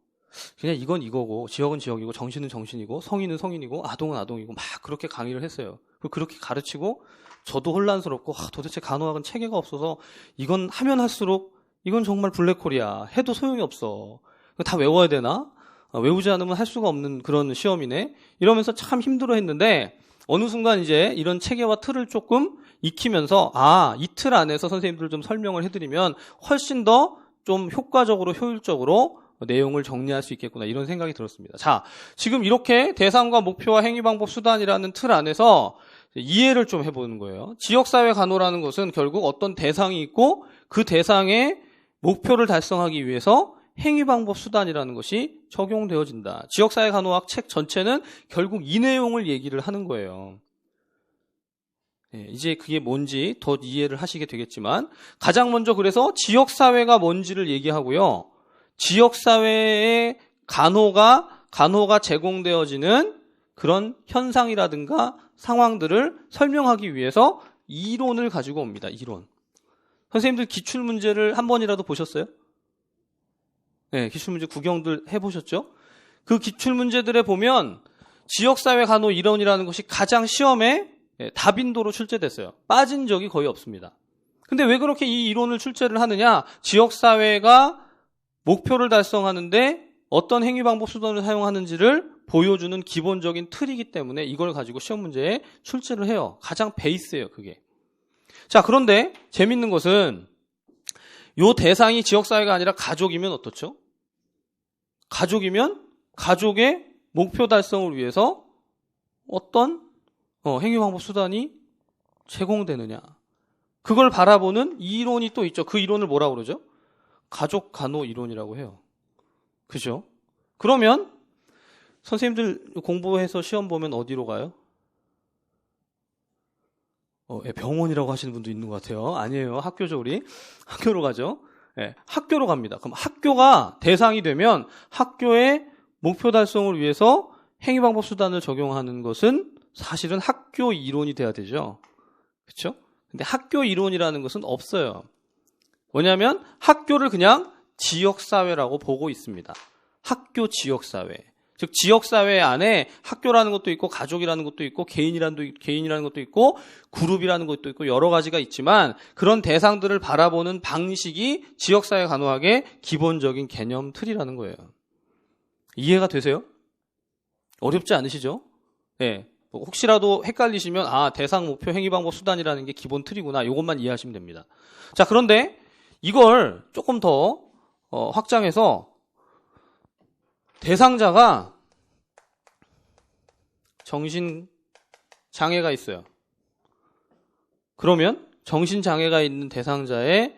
그냥 이건 이거고, 지역은 지역이고, 정신은 정신이고, 성인은 성인이고, 아동은 아동이고, 막 그렇게 강의를 했어요. 그렇게 가르치고, 저도 혼란스럽고, 도대체 간호학은 체계가 없어서, 이건 하면 할수록, 이건 정말 블랙홀이야. 해도 소용이 없어. 다 외워야 되나? 외우지 않으면 할 수가 없는 그런 시험이네. 이러면서 참 힘들어 했는데, 어느 순간 이제 이런 체계와 틀을 조금 익히면서, 이 틀 안에서 선생님들 좀 설명을 해드리면, 훨씬 더 좀 효과적으로, 효율적으로, 내용을 정리할 수 있겠구나 이런 생각이 들었습니다. 자, 지금 이렇게 대상과 목표와 행위 방법 수단이라는 틀 안에서 이해를 좀 해보는 거예요. 지역사회 간호라는 것은 결국 어떤 대상이 있고 그 대상의 목표를 달성하기 위해서 행위 방법 수단이라는 것이 적용되어진다. 지역사회 간호학 책 전체는 결국 이 내용을 얘기를 하는 거예요. 이제 그게 뭔지 더 이해를 하시게 되겠지만 가장 먼저 그래서 지역사회가 뭔지를 얘기하고요. 지역사회의 간호가 제공되어지는 그런 현상이라든가 상황들을 설명하기 위해서 이론을 가지고 옵니다. 이론. 선생님들 기출문제를 한 번이라도 보셨어요? 네, 기출문제 구경들 해보셨죠? 그 기출문제들에 보면 지역사회 간호 이론이라는 것이 가장 시험에 다빈도로 출제됐어요. 빠진 적이 거의 없습니다. 근데 왜 그렇게 이 이론을 출제를 하느냐? 지역사회가 목표를 달성하는데 어떤 행위 방법 수단을 사용하는지를 보여주는 기본적인 틀이기 때문에 이걸 가지고 시험 문제에 출제를 해요. 가장 베이스예요, 그게. 자, 그런데 재밌는 것은 요 대상이 지역사회가 아니라 가족이면 어떻죠? 가족이면 가족의 목표 달성을 위해서 어떤 행위 방법 수단이 제공되느냐. 그걸 바라보는 이론이 또 있죠. 그 이론을 뭐라고 그러죠? 가족 간호 이론이라고 해요. 그죠? 그러면 선생님들 공부해서 시험 보면 어디로 가요? 병원이라고 하시는 분도 있는 것 같아요. 아니에요. 학교죠, 우리. 학교로 가죠. 학교로 갑니다. 그럼 학교가 대상이 되면 학교의 목표 달성을 위해서 행위방법 수단을 적용하는 것은 사실은 학교 이론이 돼야 되죠. 그렇죠? 근데 학교 이론이라는 것은 없어요. 뭐냐면 학교를 그냥 지역사회라고 보고 있습니다. 학교 지역사회. 즉 지역사회 안에 학교라는 것도 있고 가족이라는 것도 있고 개인이라는 것도 있고 그룹이라는 것도 있고 여러 가지가 있지만 그런 대상들을 바라보는 방식이 지역사회 간호학의 기본적인 개념 틀이라는 거예요. 이해가 되세요? 어렵지 않으시죠? 네. 혹시라도 헷갈리시면 대상, 목표, 행위, 방법, 수단이라는 게 기본 틀이구나. 이것만 이해하시면 됩니다. 자, 그런데 이걸 조금 더 확장해서 대상자가 정신장애가 있어요. 그러면 정신장애가 있는 대상자의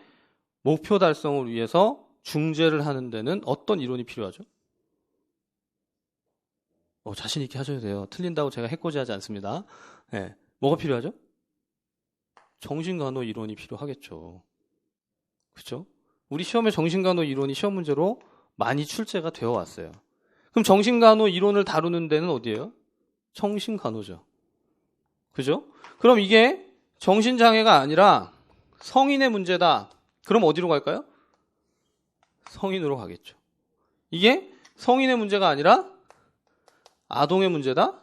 목표 달성을 위해서 중재를 하는 데는 어떤 이론이 필요하죠? 자신 있게 하셔야 돼요. 틀린다고 제가 해코지하지 않습니다. 네. 뭐가 필요하죠? 정신간호 이론이 필요하겠죠. 그렇죠? 우리 시험에 정신간호 이론이 시험 문제로 많이 출제가 되어 왔어요. 그럼 정신간호 이론을 다루는 데는 어디예요? 정신간호죠. 그죠? 그럼 이게 정신장애가 아니라 성인의 문제다. 그럼 어디로 갈까요? 성인으로 가겠죠. 이게 성인의 문제가 아니라 아동의 문제다?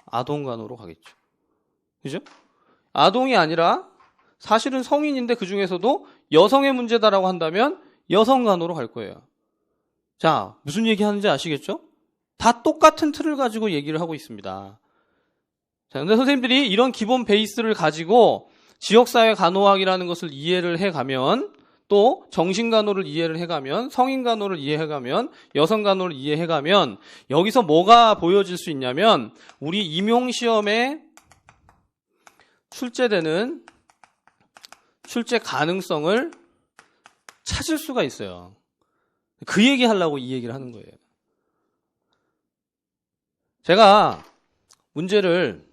아동간호로 가겠죠. 그죠? 아동이 아니라 사실은 성인인데 그 중에서도 여성의 문제다라고 한다면 여성간호로 갈 거예요. 자, 무슨 얘기 하는지 아시겠죠? 다 똑같은 틀을 가지고 얘기를 하고 있습니다. 자, 근데 선생님들이 이런 기본 베이스를 가지고 지역사회 간호학이라는 것을 이해를 해가면 또 정신간호를 이해를 해가면 성인간호를 이해해가면 여성간호를 이해해가면 여기서 뭐가 보여질 수 있냐면 우리 임용시험에 출제되는 출제 가능성을 찾을 수가 있어요. 그 얘기 하려고 이 얘기를 하는 거예요. 제가 문제를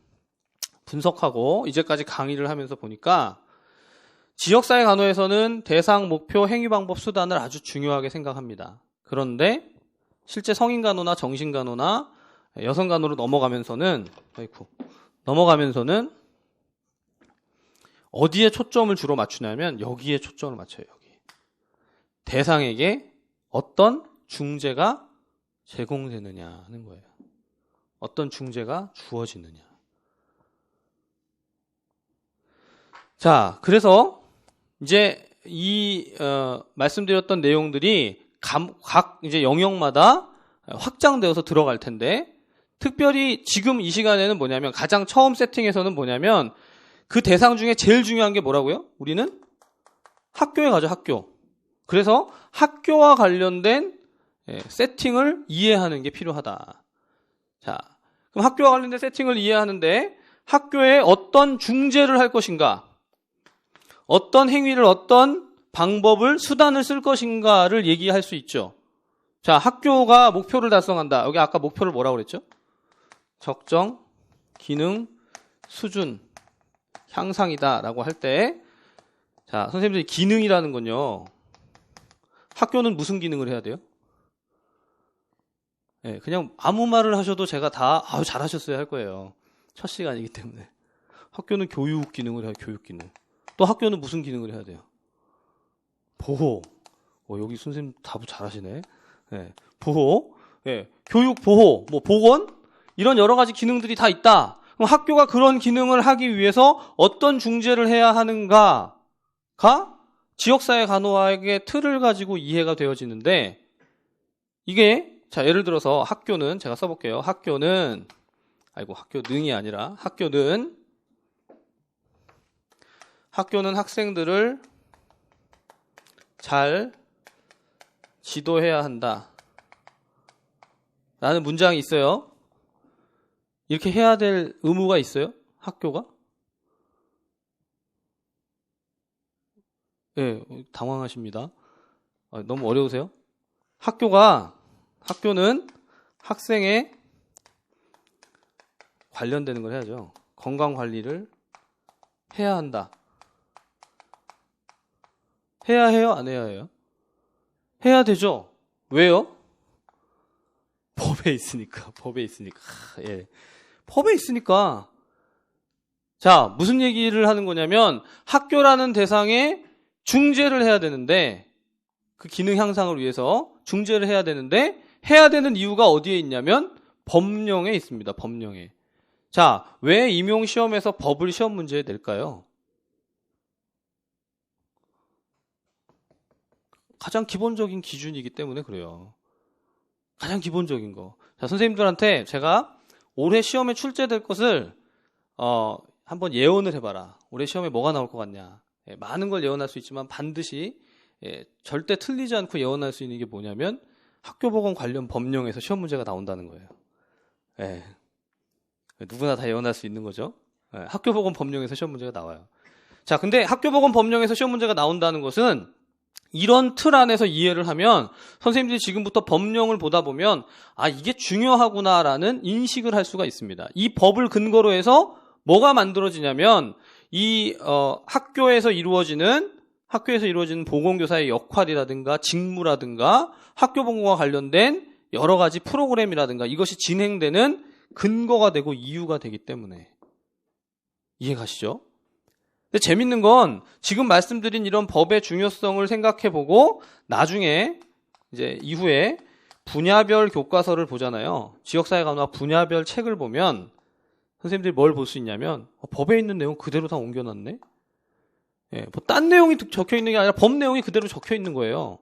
분석하고 이제까지 강의를 하면서 보니까 지역사회 간호에서는 대상, 목표, 행위, 방법, 수단을 아주 중요하게 생각합니다. 그런데 실제 성인간호나 정신간호나 여성간호로 넘어가면서는 어디에 초점을 주로 맞추냐면 여기에 초점을 맞춰요. 여기. 대상에게 어떤 중재가 제공되느냐 하는 거예요. 어떤 중재가 주어지느냐. 자, 그래서 이제 이 말씀드렸던 내용들이 각 이제 영역마다 확장되어서 들어갈 텐데 특별히 지금 이 시간에는 뭐냐면 가장 처음 세팅에서는 뭐냐면 그 대상 중에 제일 중요한 게 뭐라고요? 우리는 학교에 가죠, 학교. 그래서 학교와 관련된 세팅을 이해하는 게 필요하다. 자, 그럼 학교와 관련된 세팅을 이해하는데 학교에 어떤 중재를 할 것인가, 어떤 행위를, 어떤 방법을, 수단을 쓸 것인가를 얘기할 수 있죠. 자, 학교가 목표를 달성한다. 여기 아까 목표를 뭐라고 그랬죠? 적정, 기능, 수준, 향상이다라고 할 때, 자, 선생님들이 기능이라는 건요, 학교는 무슨 기능을 해야 돼요? 그냥 아무 말을 하셔도 제가 다 잘하셨어요 할 거예요. 첫 시간이기 때문에. 학교는 교육 기능을 해요. 교육 기능. 또 학교는 무슨 기능을 해야 돼요? 보호. 여기 선생님 답을 잘하시네. 보호. 교육 보호. 뭐 보건? 이런 여러 가지 기능들이 다 있다. 그럼 학교가 그런 기능을 하기 위해서 어떤 중재를 해야 하는가가 지역사회 간호학의 틀을 가지고 이해가 되어지는데, 이게 자, 예를 들어서 학교는, 제가 써볼게요. 학교는 학교능이 아니라 학교는 학생들을 잘 지도해야 한다 라는 문장이 있어요. 이렇게 해야 될 의무가 있어요? 학교가? 당황하십니다. 너무 어려우세요? 학교는 학생의 관련되는 걸 해야죠. 건강 관리를 해야 한다. 해야 해요? 안 해야 해요? 해야 되죠. 왜요? 법에 있으니까. 법에 있으니까. 자, 무슨 얘기를 하는 거냐면 학교라는 대상에 중재를 해야 되는데, 그 기능 향상을 위해서 중재를 해야 되는데, 해야 되는 이유가 어디에 있냐면 법령에 있습니다. 법령에. 자, 왜 임용시험에서 법을 시험 문제에 낼까요? 가장 기본적인 기준이기 때문에 그래요. 가장 기본적인 거. 자, 선생님들한테 제가 올해 시험에 출제될 것을 한번 예언을 해봐라. 올해 시험에 뭐가 나올 것 같냐. 많은 걸 예언할 수 있지만 반드시 절대 틀리지 않고 예언할 수 있는 게 뭐냐면 학교보건 관련 법령에서 시험 문제가 나온다는 거예요. 누구나 다 예언할 수 있는 거죠. 학교보건 법령에서 시험 문제가 나와요. 자, 근데 학교보건 법령에서 시험 문제가 나온다는 것은 이런 틀 안에서 이해를 하면 선생님들이 지금부터 법령을 보다 보면 이게 중요하구나라는 인식을 할 수가 있습니다. 이 법을 근거로 해서 뭐가 만들어지냐면 이 학교에서 이루어지는 보건교사의 역할이라든가 직무라든가 학교보건과 관련된 여러 가지 프로그램이라든가 이것이 진행되는 근거가 되고 이유가 되기 때문에. 이해가시죠? 근데 재밌는 건 지금 말씀드린 이런 법의 중요성을 생각해보고 나중에 이제 이후에 분야별 교과서를 보잖아요. 지역사회 간호학 분야별 책을 보면 선생님들이 뭘 볼 수 있냐면 법에 있는 내용 그대로 다 옮겨놨네? 뭐 딴 내용이 적혀 있는 게 아니라 법 내용이 그대로 적혀 있는 거예요.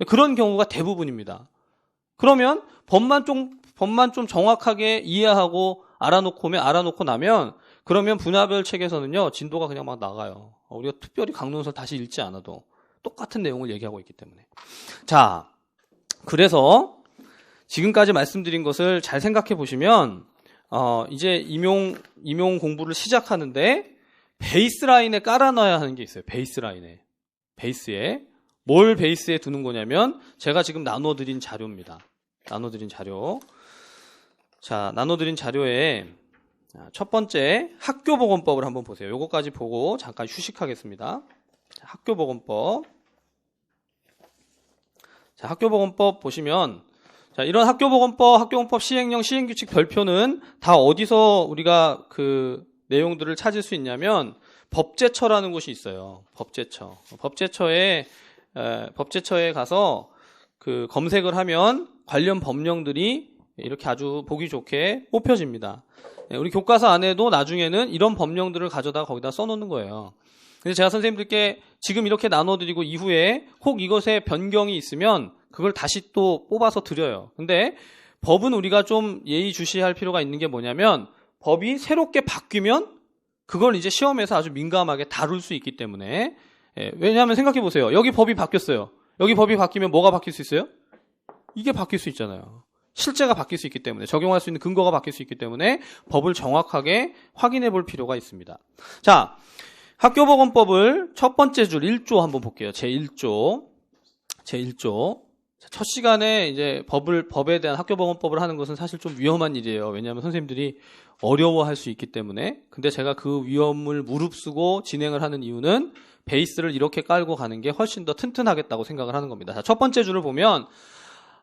그런 경우가 대부분입니다. 그러면 법만 좀 정확하게 이해하고 알아놓고 나면 그러면 분야별 책에서는요 진도가 그냥 막 나가요. 우리가 특별히 강론서를 다시 읽지 않아도 똑같은 내용을 얘기하고 있기 때문에. 자, 그래서 지금까지 말씀드린 것을 잘 생각해 보시면 이제 임용 공부를 시작하는데 베이스라인에 깔아놔야 하는 게 있어요. 베이스에 뭘 베이스에 두는 거냐면 제가 지금 나눠드린 자료입니다. 나눠드린 자료에 첫 번째 학교보건법을 한번 보세요. 요거까지 보고 잠깐 휴식하겠습니다. 학교보건법. 자, 학교보건법 보시면 이런 학교보건법 시행령 시행규칙 별표는 다 어디서 우리가 그 내용들을 찾을 수 있냐면 법제처라는 곳이 있어요. 법제처에 가서 그 검색을 하면 관련 법령들이 이렇게 아주 보기 좋게 뽑혀집니다. 우리 교과서 안에도 나중에는 이런 법령들을 가져다가 거기다 써놓는 거예요. 근데 제가 선생님들께 지금 이렇게 나눠드리고 이후에 혹 이것에 변경이 있으면 그걸 다시 또 뽑아서 드려요. 근데 법은 우리가 좀 예의주시할 필요가 있는 게 뭐냐면 법이 새롭게 바뀌면 그걸 이제 시험에서 아주 민감하게 다룰 수 있기 때문에. 왜냐하면 생각해 보세요. 여기 법이 바뀌었어요. 여기 법이 바뀌면 뭐가 바뀔 수 있어요? 이게 바뀔 수 있잖아요. 실제가 바뀔 수 있기 때문에, 적용할 수 있는 근거가 바뀔 수 있기 때문에 법을 정확하게 확인해 볼 필요가 있습니다. 자, 학교보건법을 첫 번째 줄 1조 한번 볼게요. 제1조. 첫 시간에 이제 법에 대한 학교보건법을 하는 것은 사실 좀 위험한 일이에요. 왜냐하면 선생님들이 어려워할 수 있기 때문에. 근데 제가 그 위험을 무릅쓰고 진행을 하는 이유는 베이스를 이렇게 깔고 가는 게 훨씬 더 튼튼하겠다고 생각을 하는 겁니다. 자, 첫 번째 줄을 보면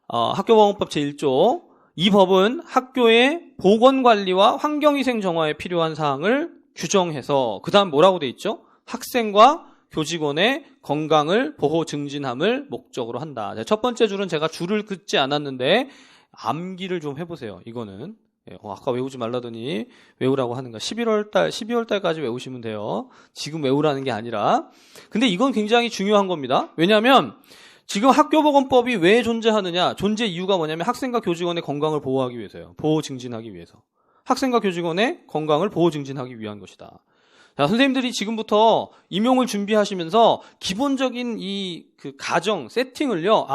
학교보건법 제1조, 이 법은 학교의 보건관리와 환경위생 정화에 필요한 사항을 규정해서, 그 다음 뭐라고 돼 있죠? 학생과 교직원의 건강을 보호 증진함을 목적으로 한다. 자, 첫 번째 줄은 제가 줄을 긋지 않았는데 암기를 좀 해보세요. 이거는 아까 외우지 말라더니 외우라고 하는가. 12월 달까지 외우시면 돼요. 지금 외우라는 게 아니라. 근데 이건 굉장히 중요한 겁니다. 왜냐하면 지금 학교보건법이 왜 존재하느냐, 존재 이유가 뭐냐면 학생과 교직원의 건강을 보호하기 위해서요. 보호 증진하기 위해서. 학생과 교직원의 건강을 보호 증진하기 위한 것이다. 자, 선생님들이 지금부터 임용을 준비하시면서 기본적인 그 가정 세팅을요,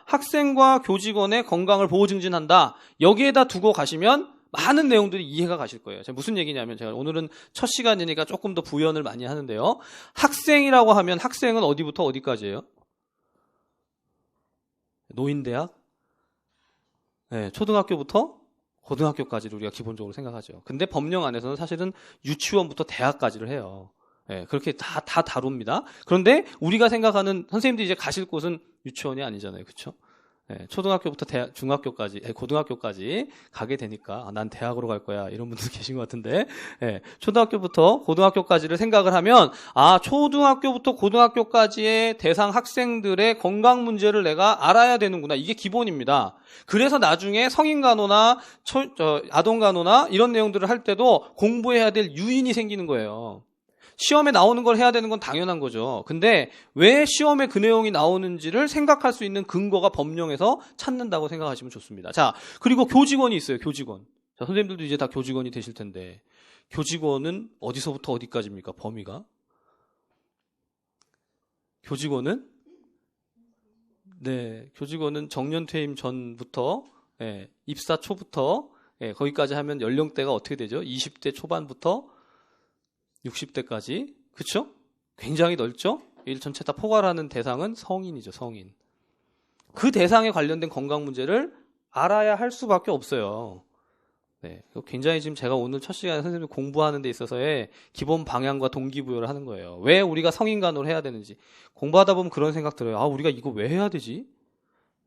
학생과 교직원의 건강을 보호 증진한다, 여기에다 두고 가시면 많은 내용들이 이해가 가실 거예요. 제가 무슨 얘기냐면, 제가 오늘은 첫 시간이니까 조금 더 부연을 많이 하는데요. 학생이라고 하면 학생은 어디부터 어디까지예요? 노인대학? 네, 초등학교부터 고등학교까지를 우리가 기본적으로 생각하죠. 근데 법령 안에서는 사실은 유치원부터 대학까지를 해요. 네, 그렇게 다 다룹니다. 그런데 우리가 생각하는, 선생님들이 이제 가실 곳은 유치원이 아니잖아요. 그렇죠? 네, 초등학교부터 중학교까지, 고등학교까지 가게 되니까 난 대학으로 갈 거야, 이런 분들 계신 것 같은데, 네, 초등학교부터 고등학교까지를 생각을 하면 초등학교부터 고등학교까지의 대상 학생들의 건강 문제를 내가 알아야 되는구나. 이게 기본입니다. 그래서 나중에 성인간호나 아동간호나 이런 내용들을 할 때도 공부해야 될 유인이 생기는 거예요. 시험에 나오는 걸 해야 되는 건 당연한 거죠. 근데 왜 시험에 그 내용이 나오는지를 생각할 수 있는 근거가 법령에서 찾는다고 생각하시면 좋습니다. 자, 그리고 교직원이 있어요. 교직원. 자, 선생님들도 이제 다 교직원이 되실 텐데, 교직원은 어디서부터 어디까지입니까? 범위가? 교직원은 정년퇴임 전부터, 입사 초부터, 거기까지 하면 연령대가 어떻게 되죠? 20대 초반부터 60대까지. 그쵸? 굉장히 넓죠? 일 전체 다 포괄하는 대상은 성인이죠, 성인. 그 대상에 관련된 건강 문제를 알아야 할 수밖에 없어요. 네, 굉장히 지금 제가 오늘 첫 시간에 선생님들 공부하는 데 있어서의 기본 방향과 동기부여를 하는 거예요. 왜 우리가 성인간호를 해야 되는지. 공부하다 보면 그런 생각 들어요. 우리가 이거 왜 해야 되지?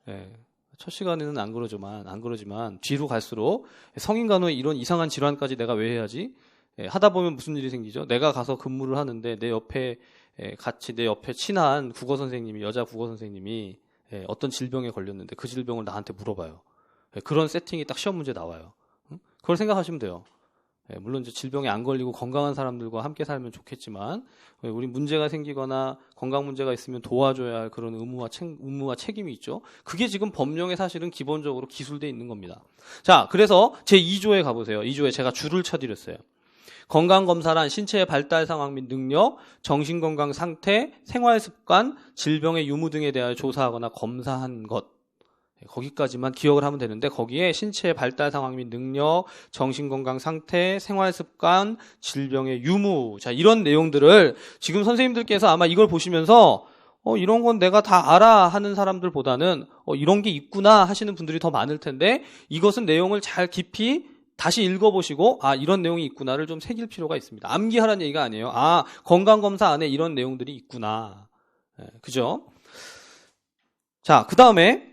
네, 첫 시간에는 안 그러지만 뒤로 갈수록 성인간호에 이런 이상한 질환까지 내가 왜 해야지? 하다 보면 무슨 일이 생기죠? 내가 가서 근무를 하는데 내 옆에 친한 국어 선생님이, 여자 국어 선생님이 어떤 질병에 걸렸는데 그 질병을 나한테 물어봐요. 그런 세팅이 딱 시험 문제 나와요. 그걸 생각하시면 돼요. 물론 이제 질병에 안 걸리고 건강한 사람들과 함께 살면 좋겠지만, 우리 문제가 생기거나 건강 문제가 있으면 도와줘야 할 그런 의무와 책임이 있죠. 그게 지금 법령에 사실은 기본적으로 기술되어 있는 겁니다. 자, 그래서 제 2조에 가보세요. 2조에 제가 줄을 쳐드렸어요. 건강검사란 신체의 발달 상황 및 능력, 정신건강 상태, 생활습관, 질병의 유무 등에 대하여 조사하거나 검사한 것. 거기까지만 기억을 하면 되는데, 거기에 신체의 발달 상황 및 능력, 정신건강 상태, 생활습관, 질병의 유무, 자, 이런 내용들을 지금 선생님들께서 아마 이걸 보시면서 이런 건 내가 다 알아 하는 사람들보다는 이런 게 있구나 하시는 분들이 더 많을 텐데, 이것은 내용을 잘 깊이 다시 읽어보시고 이런 내용이 있구나를 좀 새길 필요가 있습니다. 암기하라는 얘기가 아니에요. 건강검사 안에 이런 내용들이 있구나. 그죠? 자, 그 다음에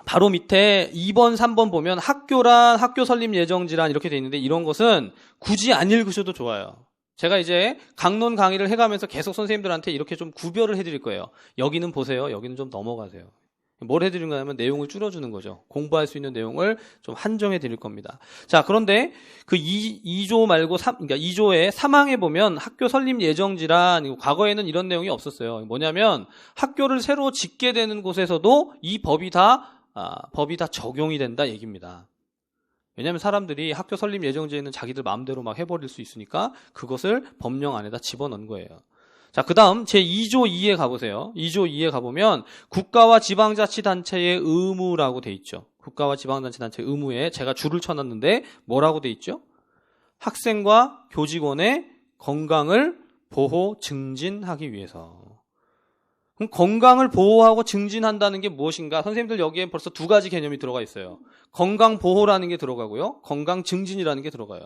바로 밑에 2번, 3번 보면 학교란, 학교 설립 예정지란 이렇게 돼 있는데, 이런 것은 굳이 안 읽으셔도 좋아요. 제가 이제 강론 강의를 해가면서 계속 선생님들한테 이렇게 좀 구별을 해드릴 거예요. 여기는 보세요. 여기는 좀 넘어가세요. 뭘 해드리는 거냐면 내용을 줄여주는 거죠. 공부할 수 있는 내용을 좀 한정해 드릴 겁니다. 자, 그런데 그 2조 말고 그러니까 2조의 3항에 보면 학교 설립 예정지란, 과거에는 이런 내용이 없었어요. 뭐냐면 학교를 새로 짓게 되는 곳에서도 이 법이 다 적용이 된다 얘기입니다. 왜냐하면 사람들이 학교 설립 예정지에는 자기들 마음대로 막 해버릴 수 있으니까 그것을 법령 안에다 집어넣은 거예요. 자, 그 다음 제2조 2에 가보세요. 2조 2에 가보면 국가와 지방자치단체의 의무라고 돼 있죠. 국가와 지방자치단체의 의무에 제가 줄을 쳐놨는데 뭐라고 돼 있죠? 학생과 교직원의 건강을 보호, 증진하기 위해서. 그럼 건강을 보호하고 증진한다는 게 무엇인가? 선생님들 여기에 벌써 두 가지 개념이 들어가 있어요. 건강 보호라는 게 들어가고요. 건강 증진이라는 게 들어가요.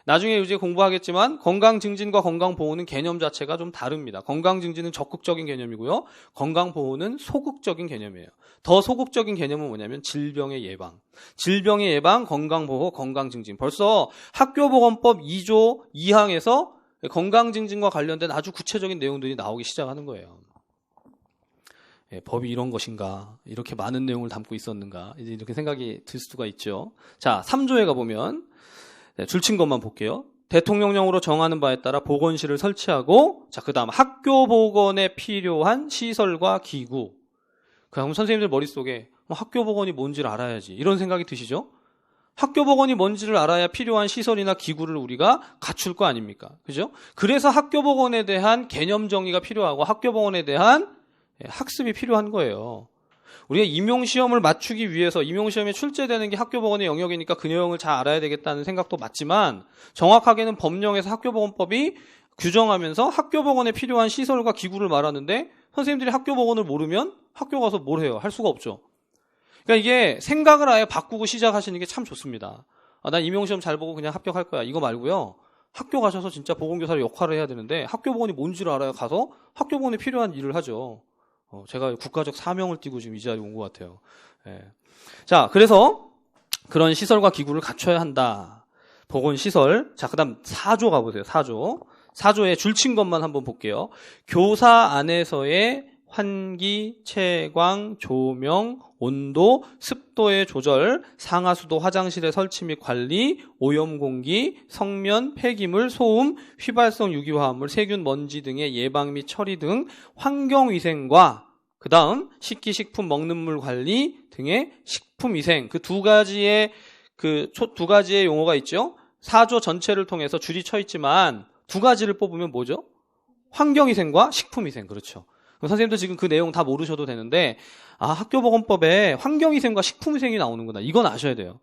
나중에 이제 공부하겠지만 건강 증진과 건강 보호는 개념 자체가 좀 다릅니다. 건강 증진은 적극적인 개념이고요. 건강 보호는 소극적인 개념이에요. 더 소극적인 개념은 뭐냐면 질병의 예방. 질병의 예방, 건강 보호, 건강 증진. 벌써 학교보건법 2조 2항에서 건강 증진과 관련된 아주 구체적인 내용들이 나오기 시작하는 거예요. 법이 이런 것인가? 이렇게 많은 내용을 담고 있었는가? 이제 이렇게 생각이 들 수가 있죠. 자, 3조에 가보면 줄친 것만 볼게요. 대통령령으로 정하는 바에 따라 보건실을 설치하고, 자, 그 다음 학교 보건에 필요한 시설과 기구. 그럼 선생님들 머릿속에 학교 보건이 뭔지를 알아야지. 이런 생각이 드시죠? 학교 보건이 뭔지를 알아야 필요한 시설이나 기구를 우리가 갖출 거 아닙니까? 그죠? 그래서 학교 보건에 대한 개념 정의가 필요하고 학교 보건에 대한 학습이 필요한 거예요. 우리가 임용시험을 맞추기 위해서 임용시험에 출제되는 게 학교보건의 영역이니까 그 내용을 잘 알아야 되겠다는 생각도 맞지만 정확하게는 법령에서 학교보건법이 규정하면서 학교보건에 필요한 시설과 기구를 말하는데 선생님들이 학교보건을 모르면 학교 가서 뭘 해요? 할 수가 없죠. 그러니까 이게 생각을 아예 바꾸고 시작하시는 게 참 좋습니다. 난 임용시험 잘 보고 그냥 합격할 거야. 이거 말고요. 학교 가셔서 진짜 보건교사의 역할을 해야 되는데 학교보건이 뭔지를 알아야 가서 학교보건에 필요한 일을 하죠. 제가 국가적 사명을 띠고 지금 이 자리에 온 것 같아요. 자, 그래서 그런 시설과 기구를 갖춰야 한다. 보건시설. 자, 그 다음 4조 가보세요. 4조. 4조에 줄친 것만 한번 볼게요. 교사 안에서의 환기, 채광, 조명, 온도, 습도의 조절, 상하수도 화장실의 설치 및 관리, 오염공기, 성면, 폐기물, 소음, 휘발성 유기화합물, 세균, 먼지 등의 예방 및 처리 등 환경위생과 그 다음 식기식품 먹는 물 관리 등의 식품위생 그 두 가지의 용어가 있죠. 4조 전체를 통해서 줄이 쳐 있지만 두 가지를 뽑으면 뭐죠? 환경위생과 식품위생. 그렇죠. 선생님도 지금 그 내용 다 모르셔도 되는데 학교보건법에 환경위생과 식품위생이 나오는구나. 이건 아셔야 돼요.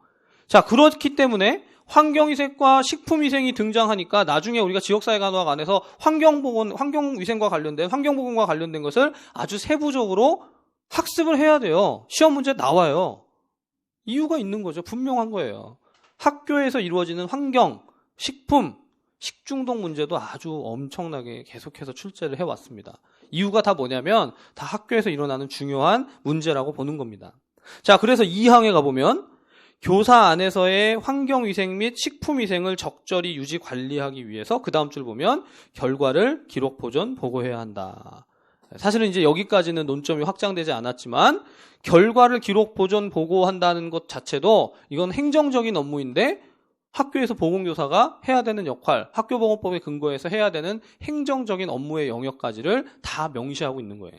자, 그렇기 때문에 환경위생과 식품위생이 등장하니까 나중에 우리가 지역사회간호학 안에서 환경위생과 관련된 환경보건과 관련된 것을 아주 세부적으로 학습을 해야 돼요. 시험 문제 나와요. 이유가 있는 거죠. 분명한 거예요. 학교에서 이루어지는 환경, 식품, 식중독 문제도 아주 엄청나게 계속해서 출제를 해왔습니다. 이유가 다 뭐냐면 다 학교에서 일어나는 중요한 문제라고 보는 겁니다. 자, 그래서 2항에 가보면 교사 안에서의 환경위생 및 식품위생을 적절히 유지 관리하기 위해서 그 다음 줄 보면 결과를 기록 보존 보고해야 한다. 사실은 이제 여기까지는 논점이 확장되지 않았지만 결과를 기록 보존 보고한다는 것 자체도 이건 행정적인 업무인데 학교에서 보건교사가 해야 되는 역할, 학교보건법에 근거해서 해야 되는 행정적인 업무의 영역까지를 다 명시하고 있는 거예요.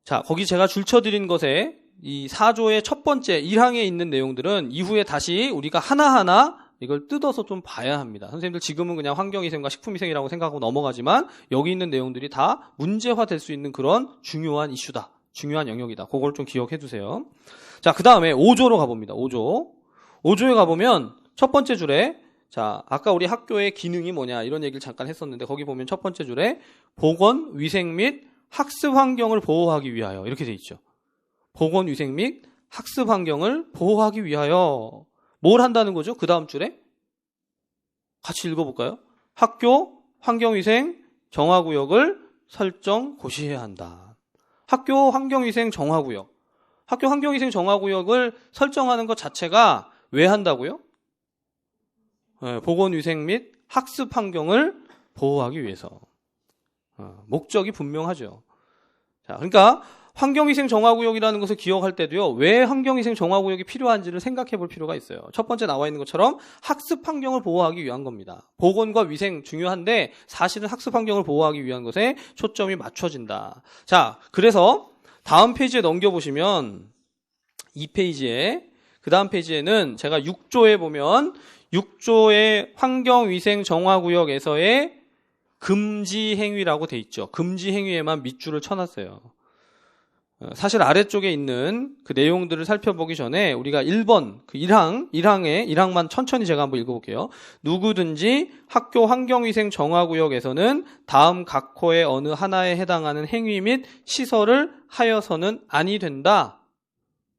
자, 거기 제가 줄쳐드린 것에 이 4조의 첫 번째 1항에 있는 내용들은 이후에 다시 우리가 하나하나 이걸 뜯어서 좀 봐야 합니다. 선생님들 지금은 그냥 환경위생과 식품위생이라고 생각하고 넘어가지만 여기 있는 내용들이 다 문제화될 수 있는 그런 중요한 이슈다. 중요한 영역이다. 그걸 좀 기억해 두세요. 자, 그 다음에 5조로 가봅니다. 5조. 5조에 가보면 첫 번째 줄에 자, 아까 우리 학교의 기능이 뭐냐 이런 얘기를 잠깐 했었는데 거기 보면 첫 번째 줄에 보건, 위생 및 학습 환경을 보호하기 위하여 이렇게 돼 있죠. 보건, 위생 및 학습 환경을 보호하기 위하여 뭘 한다는 거죠? 그 다음 줄에 같이 읽어볼까요? 학교 환경위생 정화구역을 설정 고시해야 한다. 학교 환경위생 정화구역. 학교 환경위생 정화구역을 설정하는 것 자체가 왜 한다고요? 보건위생 및 학습 환경을 보호하기 위해서. 목적이 분명하죠. 자, 그러니까 환경위생 정화구역이라는 것을 기억할 때도요. 왜 환경위생 정화구역이 필요한지를 생각해 볼 필요가 있어요. 첫 번째 나와 있는 것처럼 학습 환경을 보호하기 위한 겁니다. 보건과 위생 중요한데 사실은 학습 환경을 보호하기 위한 것에 초점이 맞춰진다. 자, 그래서 다음 페이지에 넘겨보시면 이 페이지에 그 다음 페이지에는 제가 6조에 보면 6조의 환경위생정화구역에서의 금지 행위라고 돼 있죠. 금지 행위에만 밑줄을 쳐놨어요. 사실 아래쪽에 있는 그 내용들을 살펴보기 전에 우리가 1번 그 1항만 천천히 제가 한번 읽어볼게요. 누구든지 학교 환경위생 정화구역에서는 다음 각 호의 어느 하나에 해당하는 행위 및 시설을 하여서는 아니 된다.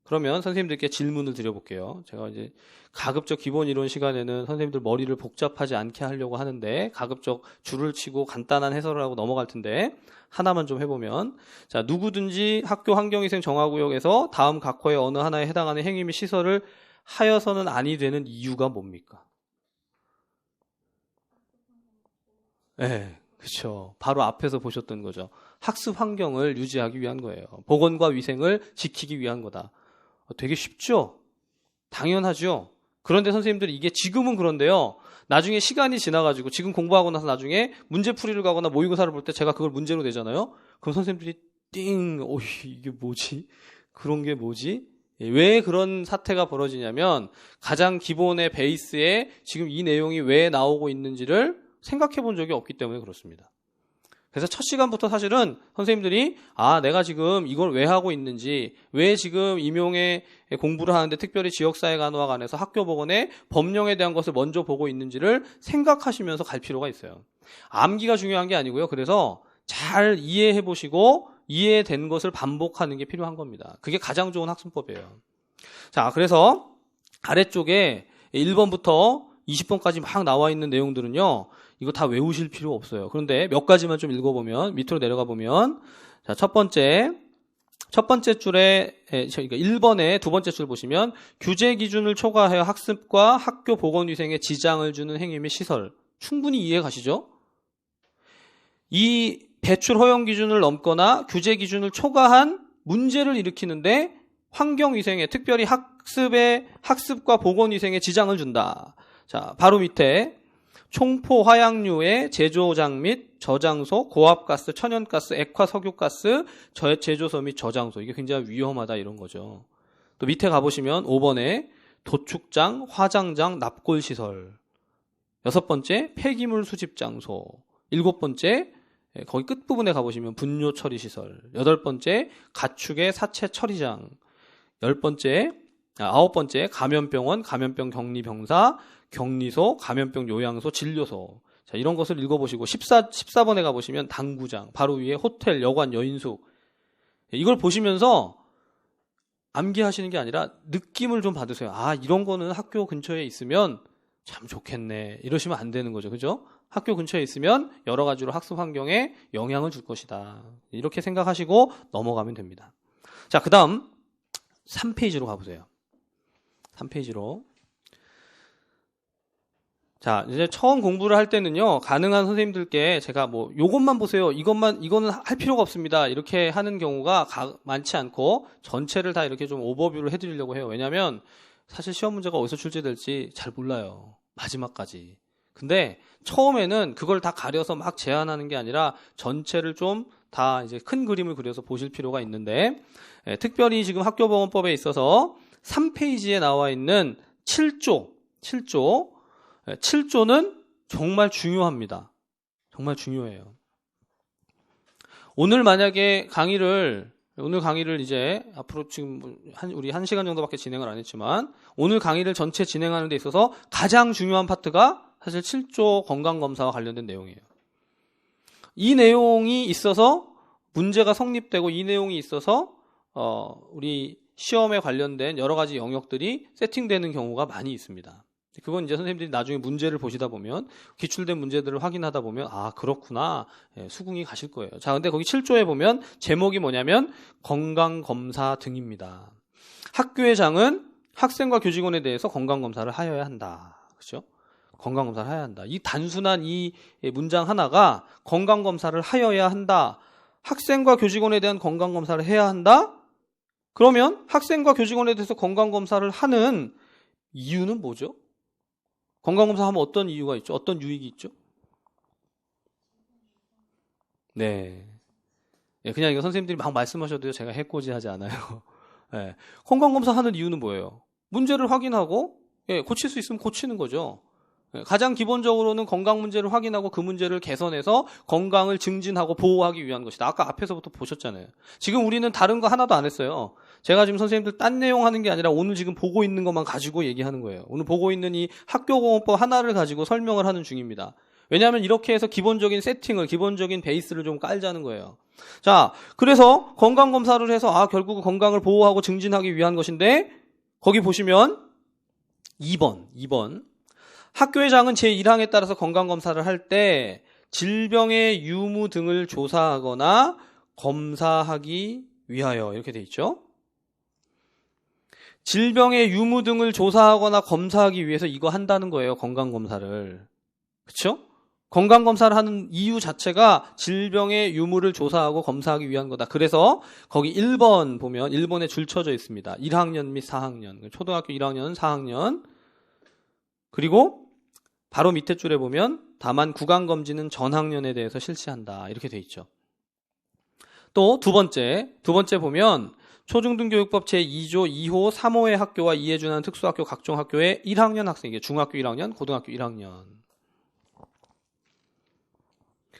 그러면 선생님들께 질문을 드려볼게요. 제가 이제 가급적 기본 이론 시간에는 선생님들 머리를 복잡하지 않게 하려고 하는데 가급적 줄을 치고 간단한 해설을 하고 넘어갈 텐데 하나만 좀 해보면, 자, 누구든지 학교 환경위생 정화구역에서 다음 각 호의 어느 하나에 해당하는 행위 및 시설을 하여서는 아니 되는 이유가 뭡니까? 네, 그렇죠. 바로 앞에서 보셨던 거죠. 학습 환경을 유지하기 위한 거예요. 보건과 위생을 지키기 위한 거다. 되게 쉽죠? 당연하죠. 그런데 선생님들이 이게 지금은 그런데요. 나중에 시간이 지나가지고 지금 공부하고 나서 나중에 문제풀이를 가거나 모의고사를 볼 때 제가 그걸 문제로 내잖아요. 그럼 선생님들이 띵, 이게 뭐지? 그런 게 뭐지? 왜 그런 사태가 벌어지냐면 가장 기본의 베이스에 지금 이 내용이 왜 나오고 있는지를 생각해 본 적이 없기 때문에 그렇습니다. 그래서 첫 시간부터 사실은 선생님들이 내가 지금 이걸 왜 하고 있는지, 왜 지금 임용의 공부를 하는데 특별히 지역사회간호학안에서 학교보건의 법령에 대한 것을 먼저 보고 있는지를 생각하시면서 갈 필요가 있어요. 암기가 중요한 게 아니고요. 그래서 잘 이해해 보시고 이해된 것을 반복하는 게 필요한 겁니다. 그게 가장 좋은 학습법이에요. 자, 그래서 아래쪽에 1번부터 20번까지 막 나와 있는 내용들은요. 이거 다 외우실 필요 없어요. 그런데 몇 가지만 좀 읽어보면, 밑으로 내려가 보면, 자, 첫 번째 줄에, 그러니까 1번의 두 번째 줄 보시면, 규제 기준을 초과하여 학습과 학교 보건위생에 지장을 주는 행위 및 시설. 충분히 이해 가시죠? 이 배출 허용 기준을 넘거나 규제 기준을 초과한 문제를 일으키는데, 환경위생에, 특별히 학습과 보건위생에 지장을 준다. 자, 바로 밑에, 총포 화약류의 제조장 및 저장소, 고압가스, 천연가스, 액화석유가스, 제조소 및 저장소. 이게 굉장히 위험하다 이런 거죠. 또 밑에 가보시면 5번에 도축장, 화장장, 납골시설. 6번째 폐기물 수집장소. 7번째 거기 끝부분에 가보시면 분뇨 처리시설. 8번째 가축의 사체 처리장. 9번째 감염병원, 감염병 격리병사, 격리소, 감염병 요양소, 진료소. 자, 이런 것을 읽어보시고 14번에 가보시면 당구장, 바로 위에 호텔, 여관, 여인숙. 이걸 보시면서 암기하시는 게 아니라 느낌을 좀 받으세요. 이런 거는 학교 근처에 있으면 참 좋겠네. 이러시면 안 되는 거죠. 그죠? 학교 근처에 있으면 여러 가지로 학습 환경에 영향을 줄 것이다. 이렇게 생각하시고 넘어가면 됩니다. 자, 그 다음 3페이지로 가보세요. 3페이지로. 자, 이제 처음 공부를 할 때는요, 가능한 선생님들께 제가 요것만 보세요. 이거는 할 필요가 없습니다. 이렇게 하는 경우가 많지 않고, 전체를 다 이렇게 좀 오버뷰를 해드리려고 해요. 왜냐면, 사실 시험 문제가 어디서 출제될지 잘 몰라요. 마지막까지. 근데, 처음에는 그걸 다 가려서 막 제안하는 게 아니라, 전체를 좀 다 이제 큰 그림을 그려서 보실 필요가 있는데, 특별히 지금 학교보건법에 있어서 3페이지에 나와 있는 7조는 정말 중요합니다. 정말 중요해요. 오늘 강의를 이제 앞으로 지금 우리 1시간 정도밖에 진행을 안 했지만 오늘 강의를 전체 진행하는 데 있어서 가장 중요한 파트가 사실 7조 건강검사와 관련된 내용이에요. 이 내용이 있어서 문제가 성립되고 이 내용이 있어서 우리 시험에 관련된 여러 가지 영역들이 세팅되는 경우가 많이 있습니다. 그건 이제 선생님들이 나중에 문제를 보시다 보면 기출된 문제들을 확인하다 보면 그렇구나 수긍이 가실 거예요. 자, 근데 거기 7조에 보면 제목이 뭐냐면 건강검사 등입니다. 학교의 장은 학생과 교직원에 대해서 건강검사를 하여야 한다. 그렇죠? 건강검사를 해야 한다. 이 단순한 이 문장 하나가 건강검사를 하여야 한다. 학생과 교직원에 대한 건강검사를 해야 한다. 그러면 학생과 교직원에 대해서 건강검사를 하는 이유는 뭐죠? 건강검사 하면 어떤 이유가 있죠? 어떤 유익이 있죠? 네. 그냥 이거 선생님들이 막 말씀하셔도 제가 해코지 하지 않아요. 네. 건강검사 하는 이유는 뭐예요? 문제를 확인하고 고칠 수 있으면 고치는 거죠. 가장 기본적으로는 건강 문제를 확인하고 그 문제를 개선해서 건강을 증진하고 보호하기 위한 것이다. 아까 앞에서부터 보셨잖아요. 지금 우리는 다른 거 하나도 안 했어요. 제가 지금 선생님들 딴 내용 하는 게 아니라 오늘 지금 보고 있는 것만 가지고 얘기하는 거예요. 오늘 보고 있는 이 학교공헌법 하나를 가지고 설명을 하는 중입니다. 왜냐하면 이렇게 해서 기본적인 세팅을, 기본적인 베이스를 좀 깔자는 거예요. 자, 그래서 건강검사를 해서 결국 건강을 보호하고 증진하기 위한 것인데 거기 보시면 2번. 학교회장은 제1항에 따라서 건강검사를 할 때 질병의 유무 등을 조사하거나 검사하기 위하여 이렇게 돼 있죠. 질병의 유무 등을 조사하거나 검사하기 위해서 이거 한다는 거예요. 건강검사를. 그렇죠? 건강검사를 하는 이유 자체가 질병의 유무를 조사하고 검사하기 위한 거다. 그래서 거기 1번 보면 1번에 줄 쳐져 있습니다. 1학년 및 4학년. 초등학교 1학년, 4학년. 그리고 바로 밑에 줄에 보면 다만 구강검진은 전학년에 대해서 실시한다. 이렇게 돼 있죠. 또 두 번째 보면 초중등교육법 제2조 2호 3호의 학교와 이에 준하는 특수학교 각종 학교의 1학년 학생, 이게 중학교 1학년, 고등학교 1학년.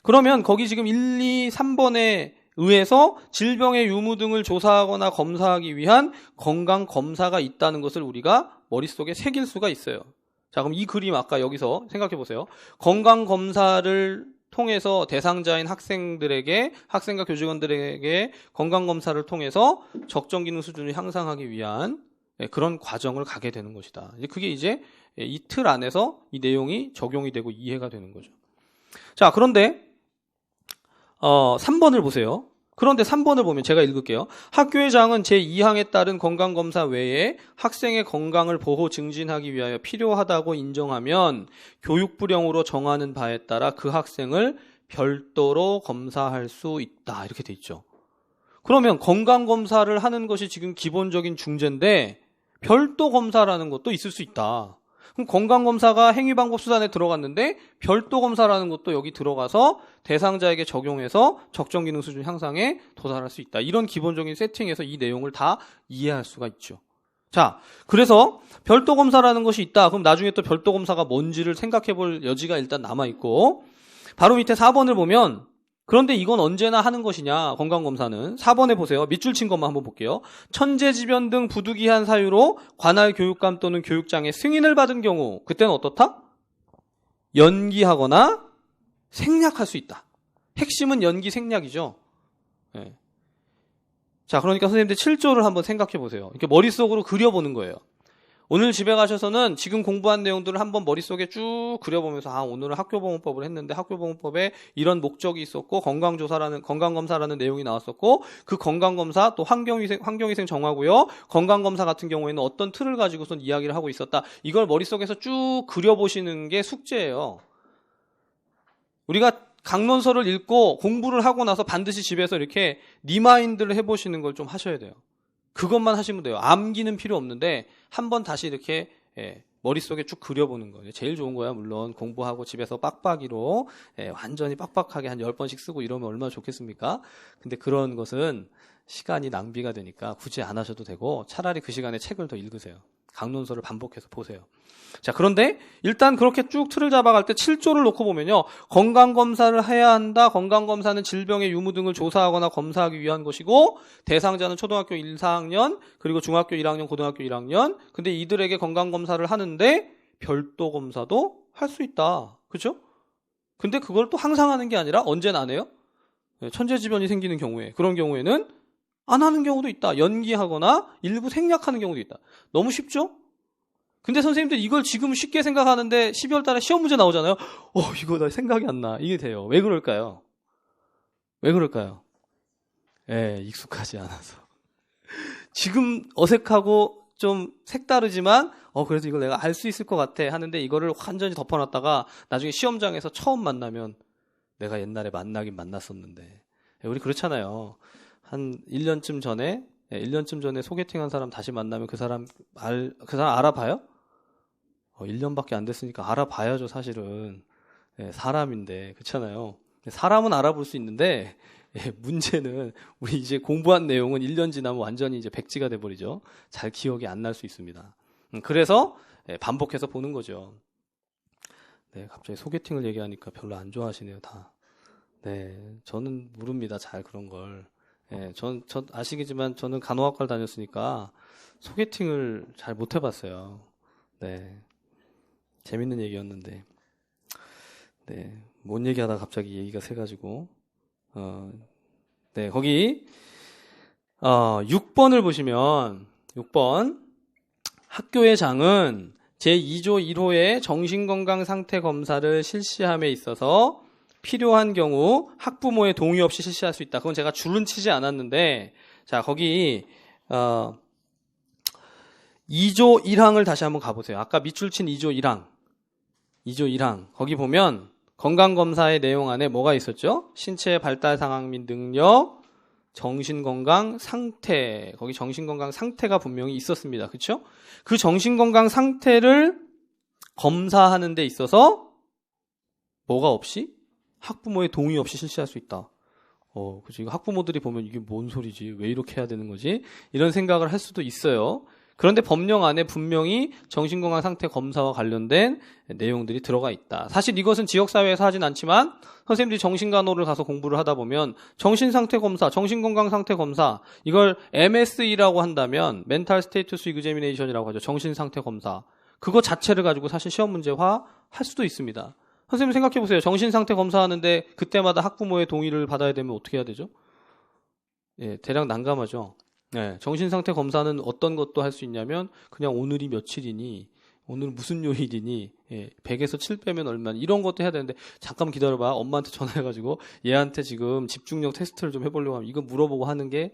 그러면 거기 지금 1, 2, 3번에 의해서 질병의 유무 등을 조사하거나 검사하기 위한 건강검사가 있다는 것을 우리가 머릿속에 새길 수가 있어요. 자, 그럼 이 그림 아까 여기서 생각해 보세요. 건강검사를 통해서 대상자인 학생들에게, 학생과 교직원들에게 건강검사를 통해서 적정기능 수준을 향상하기 위한 그런 과정을 가게 되는 것이다. 그게 이제 이 틀 안에서 이 내용이 적용이 되고 이해가 되는 거죠. 자, 그런데 3번을 보세요. 그런데 3번을 보면 제가 읽을게요. 학교회장은 제2항에 따른 건강검사 외에 학생의 건강을 보호 증진하기 위하여 필요하다고 인정하면 교육부령으로 정하는 바에 따라 그 학생을 별도로 검사할 수 있다. 이렇게 돼 있죠. 그러면 건강검사를 하는 것이 지금 기본적인 중재인데 별도 검사라는 것도 있을 수 있다. 그럼 건강검사가 행위방법수단에 들어갔는데 별도 검사라는 것도 여기 들어가서 대상자에게 적용해서 적정기능 수준 향상에 도달할 수 있다. 이런 기본적인 세팅에서 이 내용을 다 이해할 수가 있죠. 자, 그래서 별도 검사라는 것이 있다. 그럼 나중에 또 별도 검사가 뭔지를 생각해 볼 여지가 일단 남아있고, 바로 밑에 4번을 보면 그런데 이건 언제나 하는 것이냐, 건강검사는. 4번에 보세요. 밑줄 친 것만 한번 볼게요. 천재지변 등 부득이한 사유로 관할 교육감 또는 교육장의 승인을 받은 경우, 그때는 어떻다? 연기하거나 생략할 수 있다. 핵심은 연기 생략이죠. 네. 자, 그러니까 선생님들 7조를 한번 생각해 보세요. 이렇게 머릿속으로 그려보는 거예요. 오늘 집에 가셔서는 지금 공부한 내용들을 한번 머릿속에 쭉 그려보면서 오늘은 학교보건법을 했는데 학교보건법에 이런 목적이 있었고 건강검사라는 내용이 나왔었고 그 건강검사 또 환경위생 정하고요. 건강검사 같은 경우에는 어떤 틀을 가지고선 이야기를 하고 있었다. 이걸 머릿속에서 쭉 그려보시는 게 숙제예요. 우리가 강론서를 읽고 공부를 하고 나서 반드시 집에서 이렇게 리마인드를 해보시는 걸 좀 하셔야 돼요. 그것만 하시면 돼요. 암기는 필요 없는데 한번 다시 이렇게 머릿속에 쭉 그려보는 거예요. 제일 좋은 거야. 물론 공부하고 집에서 빡빡이로 완전히 빡빡하게 한 10번씩 쓰고 이러면 얼마나 좋겠습니까? 근데 그런 것은 시간이 낭비가 되니까 굳이 안 하셔도 되고 차라리 그 시간에 책을 더 읽으세요. 강론서를 반복해서 보세요. 자, 그런데 일단 그렇게 쭉 틀을 잡아갈 때 7조를 놓고 보면요. 건강검사를 해야 한다. 건강검사는 질병의 유무 등을 조사하거나 검사하기 위한 것이고 대상자는 초등학교 1, 4학년 그리고 중학교 1학년, 고등학교 1학년. 근데 이들에게 건강검사를 하는데 별도 검사도 할 수 있다. 그렇죠? 근데 그걸 또 항상 하는 게 아니라 언제나 안 해요? 천재지변이 생기는 경우에 그런 경우에는 안 하는 경우도 있다. 연기하거나 일부 생략하는 경우도 있다. 너무 쉽죠? 근데 선생님들 이걸 지금 쉽게 생각하는데 12월 달에 시험 문제 나오잖아요. 이거 나 생각이 안 나. 이게 돼요. 왜 그럴까요? 왜 그럴까요? 익숙하지 않아서. 지금 어색하고 좀 색다르지만 그래도 이걸 내가 알 수 있을 것 같아 하는데 이거를 완전히 덮어놨다가 나중에 시험장에서 처음 만나면 내가 옛날에 만나긴 만났었는데. 우리 그렇잖아요. 한 1년쯤 전에 소개팅한 사람 다시 만나면 그 사람 알아봐요? 1년밖에 안 됐으니까 알아봐야죠, 사실은. 사람인데, 그렇잖아요. 사람은 알아볼 수 있는데, 문제는 우리 이제 공부한 내용은 1년 지나면 완전히 이제 백지가 돼버리죠. 잘 기억이 안 날 수 있습니다. 그래서 반복해서 보는 거죠. 네, 갑자기 소개팅을 얘기하니까 별로 안 좋아하시네요, 다. 네, 저는 모릅니다, 잘 그런 걸. 네, 전 아시겠지만 저는 간호학과를 다녔으니까 소개팅을 잘 못 해봤어요. 네, 재밌는 얘기였는데. 네, 뭔 얘기하다가 갑자기 얘기가 새가지고. 네, 거기 6번을 보시면 6번 학교의 장은 제2조 1호의 정신건강 상태 검사를 실시함에 있어서 필요한 경우 학부모의 동의 없이 실시할 수 있다. 그건 제가 줄은 치지 않았는데, 자, 거기 2조 1항을 다시 한번 가보세요. 아까 밑줄 친 2조 1항. 2조 1항. 거기 보면 건강검사의 내용 안에 뭐가 있었죠? 신체의 발달 상황 및 능력, 정신건강 상태. 거기 정신건강 상태가 분명히 있었습니다. 그렇죠? 그 정신건강 상태를 검사하는 데 있어서 뭐가 없이? 학부모의 동의 없이 실시할 수 있다. 그죠. 이거 학부모들이 보면 이게 뭔 소리지? 왜 이렇게 해야 되는 거지? 이런 생각을 할 수도 있어요. 그런데 법령 안에 분명히 정신건강 상태 검사와 관련된 내용들이 들어가 있다. 사실 이것은 지역사회에서 하진 않지만 선생님들이 정신간호를 가서 공부를 하다 보면 정신상태 검사, 정신건강 상태 검사, 이걸 MSE라고 한다면 멘탈 스테이투스 이그제미네이션이라고 하죠. 정신상태 검사. 그거 자체를 가지고 사실 시험 문제화 할 수도 있습니다. 선생님 생각해 보세요. 정신상태 검사하는데 그때마다 학부모의 동의를 받아야 되면 어떻게 해야 되죠? 예, 대략 난감하죠. 네, 정신상태 검사는 어떤 것도 할 수 있냐면 그냥 오늘이 며칠이니, 오늘 무슨 요일이니, 100에서 7 빼면 얼마니, 이런 것도 해야 되는데 잠깐 기다려봐. 엄마한테 전화해가지고 얘한테 지금 집중력 테스트를 좀 해보려고 하면 이거 물어보고 하는 게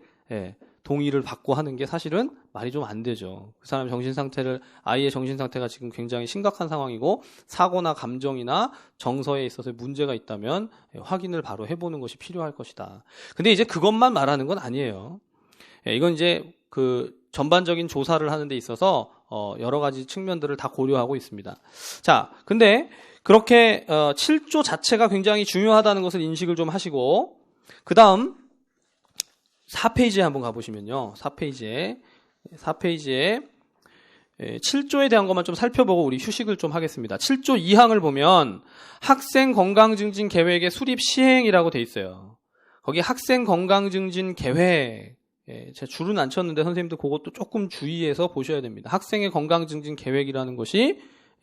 동의를 받고 하는 게 사실은 말이 좀 안 되죠. 그 사람 아이의 정신상태가 지금 굉장히 심각한 상황이고 사고나 감정이나 정서에 있어서 문제가 있다면 확인을 바로 해보는 것이 필요할 것이다. 근데 이제 그것만 말하는 건 아니에요. 이건 이제 그 전반적인 조사를 하는 데 있어서 여러 가지 측면들을 다 고려하고 있습니다. 자, 근데 그렇게 7조 자체가 굉장히 중요하다는 것을 인식을 좀 하시고, 그 다음 4페이지에 한번 가보시면요. 4페이지에 7조에 대한 것만 좀 살펴보고 우리 휴식을 좀 하겠습니다. 7조 2항을 보면 학생 건강증진 계획의 수립 시행이라고 돼 있어요. 거기 학생 건강증진 계획, 제가 줄은 안 쳤는데 선생님들 그것도 조금 주의해서 보셔야 됩니다. 학생의 건강증진 계획이라는 것이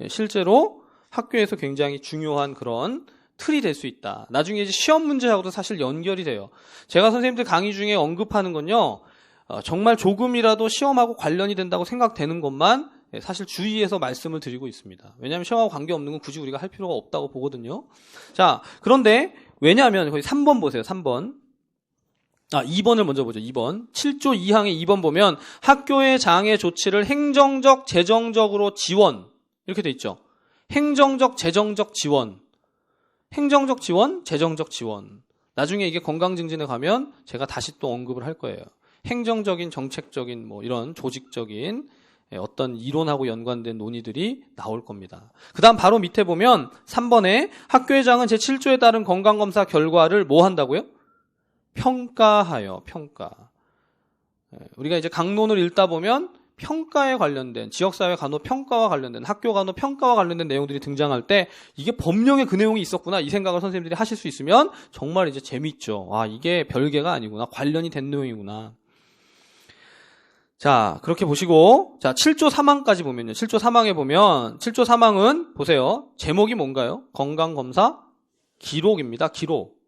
실제로 학교에서 굉장히 중요한 그런 틀이 될 수 있다. 나중에 이제 시험 문제하고도 사실 연결이 돼요. 제가 선생님들 강의 중에 언급하는 건요, 정말 조금이라도 시험하고 관련이 된다고 생각되는 것만 사실 주의해서 말씀을 드리고 있습니다. 왜냐하면 시험하고 관계없는 건 굳이 우리가 할 필요가 없다고 보거든요. 자, 그런데 왜냐하면 거기 3번 보세요. 3번. 2번을 먼저 보죠. 2번. 7조 2항의 2번 보면 학교의 장애 조치를 행정적, 재정적으로 지원, 이렇게 돼 있죠. 행정적, 재정적 지원. 행정적 지원, 재정적 지원. 나중에 이게 건강증진에 가면 제가 다시 또 언급을 할 거예요. 행정적인, 정책적인, 이런 조직적인 어떤 이론하고 연관된 논의들이 나올 겁니다. 그 다음 바로 밑에 보면 3번에 학교의 장은 제7조에 따른 건강검사 결과를 뭐 한다고요? 평가하여, 평가. 우리가 이제 강론을 읽다 보면 평가에 관련된, 지역사회 간호 평가와 관련된, 학교 간호 평가와 관련된 내용들이 등장할 때 이게 법령에 그 내용이 있었구나, 이 생각을 선생님들이 하실 수 있으면 정말 이제 재밌죠. 이게 별개가 아니구나, 관련이 된 내용이구나. 자, 그렇게 보시고, 자, 7조 3항까지 보면요. 7조 3항에 보면, 7조 3항은 보세요. 제목이 뭔가요? 건강검사 기록입니다. 기록.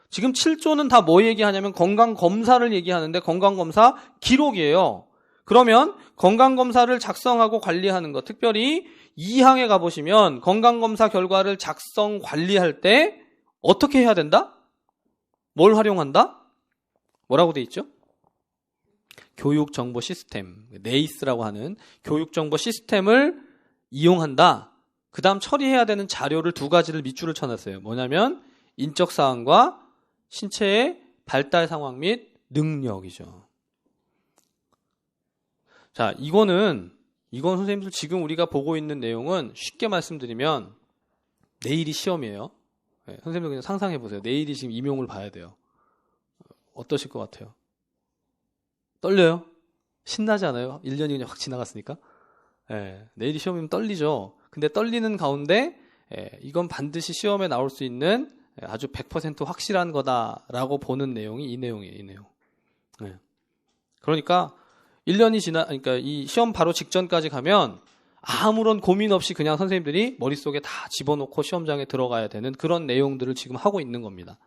지금 7조는 다 뭐 얘기하냐면 건강검사를 얘기하는데 건강검사 기록이에요. 그러면 건강검사를 작성하고 관리하는 것, 특별히 2항에 가보시면 건강검사 결과를 작성, 관리할 때 어떻게 해야 된다? 뭘 활용한다? 뭐라고 돼 있죠? 교육정보 시스템, 네이스라고 하는 교육정보 시스템을 이용한다. 그 다음 처리해야 되는 자료를 2가지를 밑줄을 쳐놨어요. 뭐냐면 인적사항과 신체의 발달 상황 및 능력이죠. 자, 이건 선생님들 지금 우리가 보고 있는 내용은 쉽게 말씀드리면 내일이 시험이에요. 선생님들 그냥 상상해 보세요. 내일이 지금 임용을 봐야 돼요. 어떠실 것 같아요? 떨려요? 신나지 않아요? 1년이 그냥 확 지나갔으니까? 예, 내일이 시험이면 떨리죠. 근데 떨리는 가운데 이건 반드시 시험에 나올 수 있는 아주 100% 확실한 거다라고 보는 내용이 이 내용이에요. 이 내용. 예. 그러니까 1년이 그러니까 이 시험 바로 직전까지 가면 아무런 고민 없이 그냥 선생님들이 머릿속에 다 집어넣고 시험장에 들어가야 되는 그런 내용들을 지금 하고 있는 겁니다.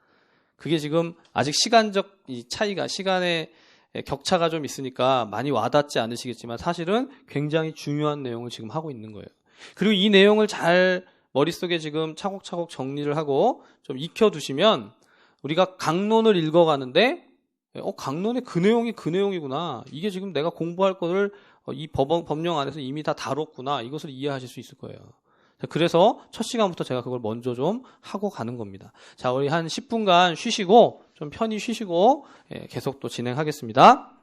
그게 지금 아직 시간적 이 차이가, 시간의 격차가 좀 있으니까 많이 와닿지 않으시겠지만 사실은 굉장히 중요한 내용을 지금 하고 있는 거예요. 그리고 이 내용을 잘 머릿속에 지금 차곡차곡 정리를 하고 좀 익혀두시면 우리가 강론을 읽어가는데 강론의 그 내용이 그 내용이구나. 이게 지금 내가 공부할 거를 이 법령 안에서 이미 다 다뤘구나. 이것을 이해하실 수 있을 거예요. 그래서 첫 시간부터 제가 그걸 먼저 좀 하고 가는 겁니다. 자, 우리 한 10분간 쉬시고 좀 편히 쉬시고 계속 또 진행하겠습니다.